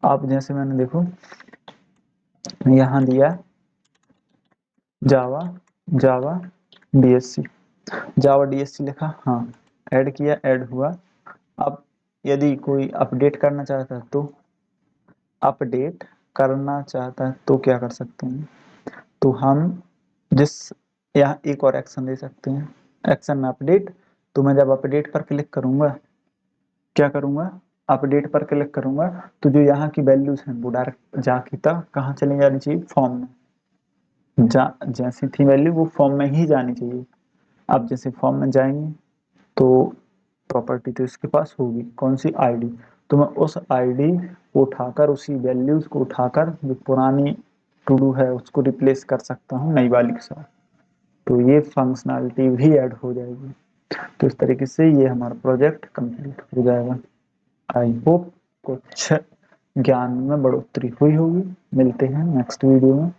आप जैसे मैंने देखो यहाँ दिया जावा जावा डीएससी, जावा डीएससी लिखा, हाँ ऐड किया, ऐड हुआ। अब यदि कोई अपडेट करना चाहता है तो क्या कर सकते हैं, तो हम जिस यहाँ एक और एक्शन दे सकते हैं, एक्शन में अपडेट। तो मैं जब अपडेट पर क्लिक करूंगा, क्या करूंगा, अपडेट पर क्लिक करूंगा, तो जो यहाँ की वैल्यूज हैं वो डायरेक्ट जाके तक कहाँ चली जानी चाहिए, फॉर्म में। जैसी थी वैल्यू वो फॉर्म में ही जानी चाहिए। अब जैसे फॉर्म में जाएंगे तो प्रॉपर्टी तो इसके पास होगी, कौन सी, आईडी। तो मैं उस आईडी को उठाकर, उसी वैल्यूज को उठाकर जो पुरानी टू डू है उसको रिप्लेस कर सकता हूँ नई वाली के साथ। तो ये फंक्शनैलिटी भी ऐड हो जाएगी। तो इस तरीके से ये हमारा प्रोजेक्ट कंप्लीट हो जाएगा। आई होप कुछ ज्ञान में बढ़ोतरी हुई होगी। मिलते हैं नेक्स्ट वीडियो में,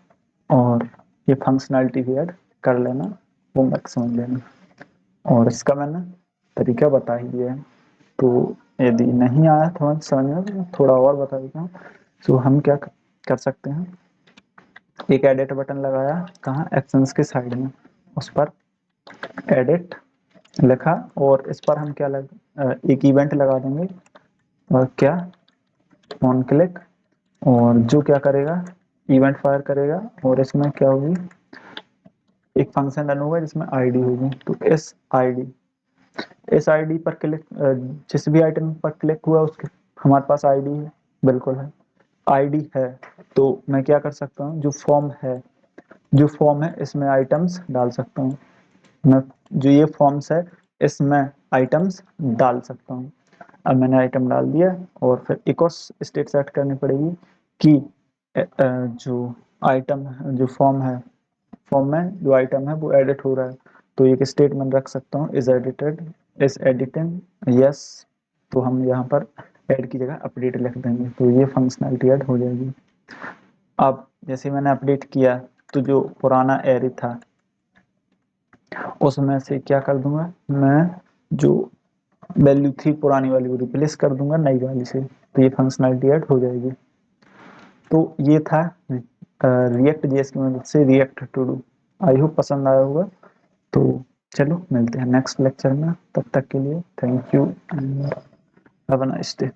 और ये फंक्शनैलिटी भी ऐड कर लेना, होमवर्क समझ लेना। और इसका मैंने तरीका बता ही दिया है, तो यदि नहीं आया थोड़ा समझ में तो थोड़ा और बता देता हूँ। तो हम क्या कर सकते हैं, एक एडिट बटन लगाया, कहाँ, एक्शंस के साइड में, उस पर एडिट लिखा, और इस पर हम क्या एक इवेंट लगा देंगे, और क्या, ऑन क्लिक, और जो क्या करेगा, इवेंट फायर करेगा, और इसमें क्या होगी, एक फंक्शन रन होगा जिसमें आईडी होगी। तो इस आईडी पर क्लिक, जिस भी आइटम पर क्लिक हुआ उसके हमारे पास आईडी है, बिल्कुल है, आईडी है। तो मैं क्या कर सकता हूँ, जो फॉर्म है इसमें आइटम्स डाल सकता हूँ। मैं जो ये फॉर्म्स है इसमें आइटम्स डाल सकता हूँ। अब मैंने आइटम डाल दिया, और फिर एक और स्टेट सेट करनी पड़ेगी कि जो आइटम, जो फॉर्म में जो आइटम है वो एडिट हो रहा है। तो एक स्टेटमेंट रख सकता हूँ, इज एडिटिंग, यस। तो हम यहाँ पर ऐड की जगह अपडेट लिख देंगे, तो ये फंक्शनैलिटी ऐड हो जाएगी। अब जैसे मैंने अपडेट किया, तो जो पुराना एरे था उसमें से क्या कर दूंगा मैं, जो वैल्यू थी पुरानी वाली वो रिप्लेस कर दूंगा नई वाली से, तो ये फंक्शनैलिटी ऐड हो जाएगी। तो ये था रिएक्ट जेएस की मदद से react to do. I hope पसंद आया होगा। तो चलो मिलते हैं नेक्स्ट लेक्चर में, तब तक के लिए thank you and have a nice day.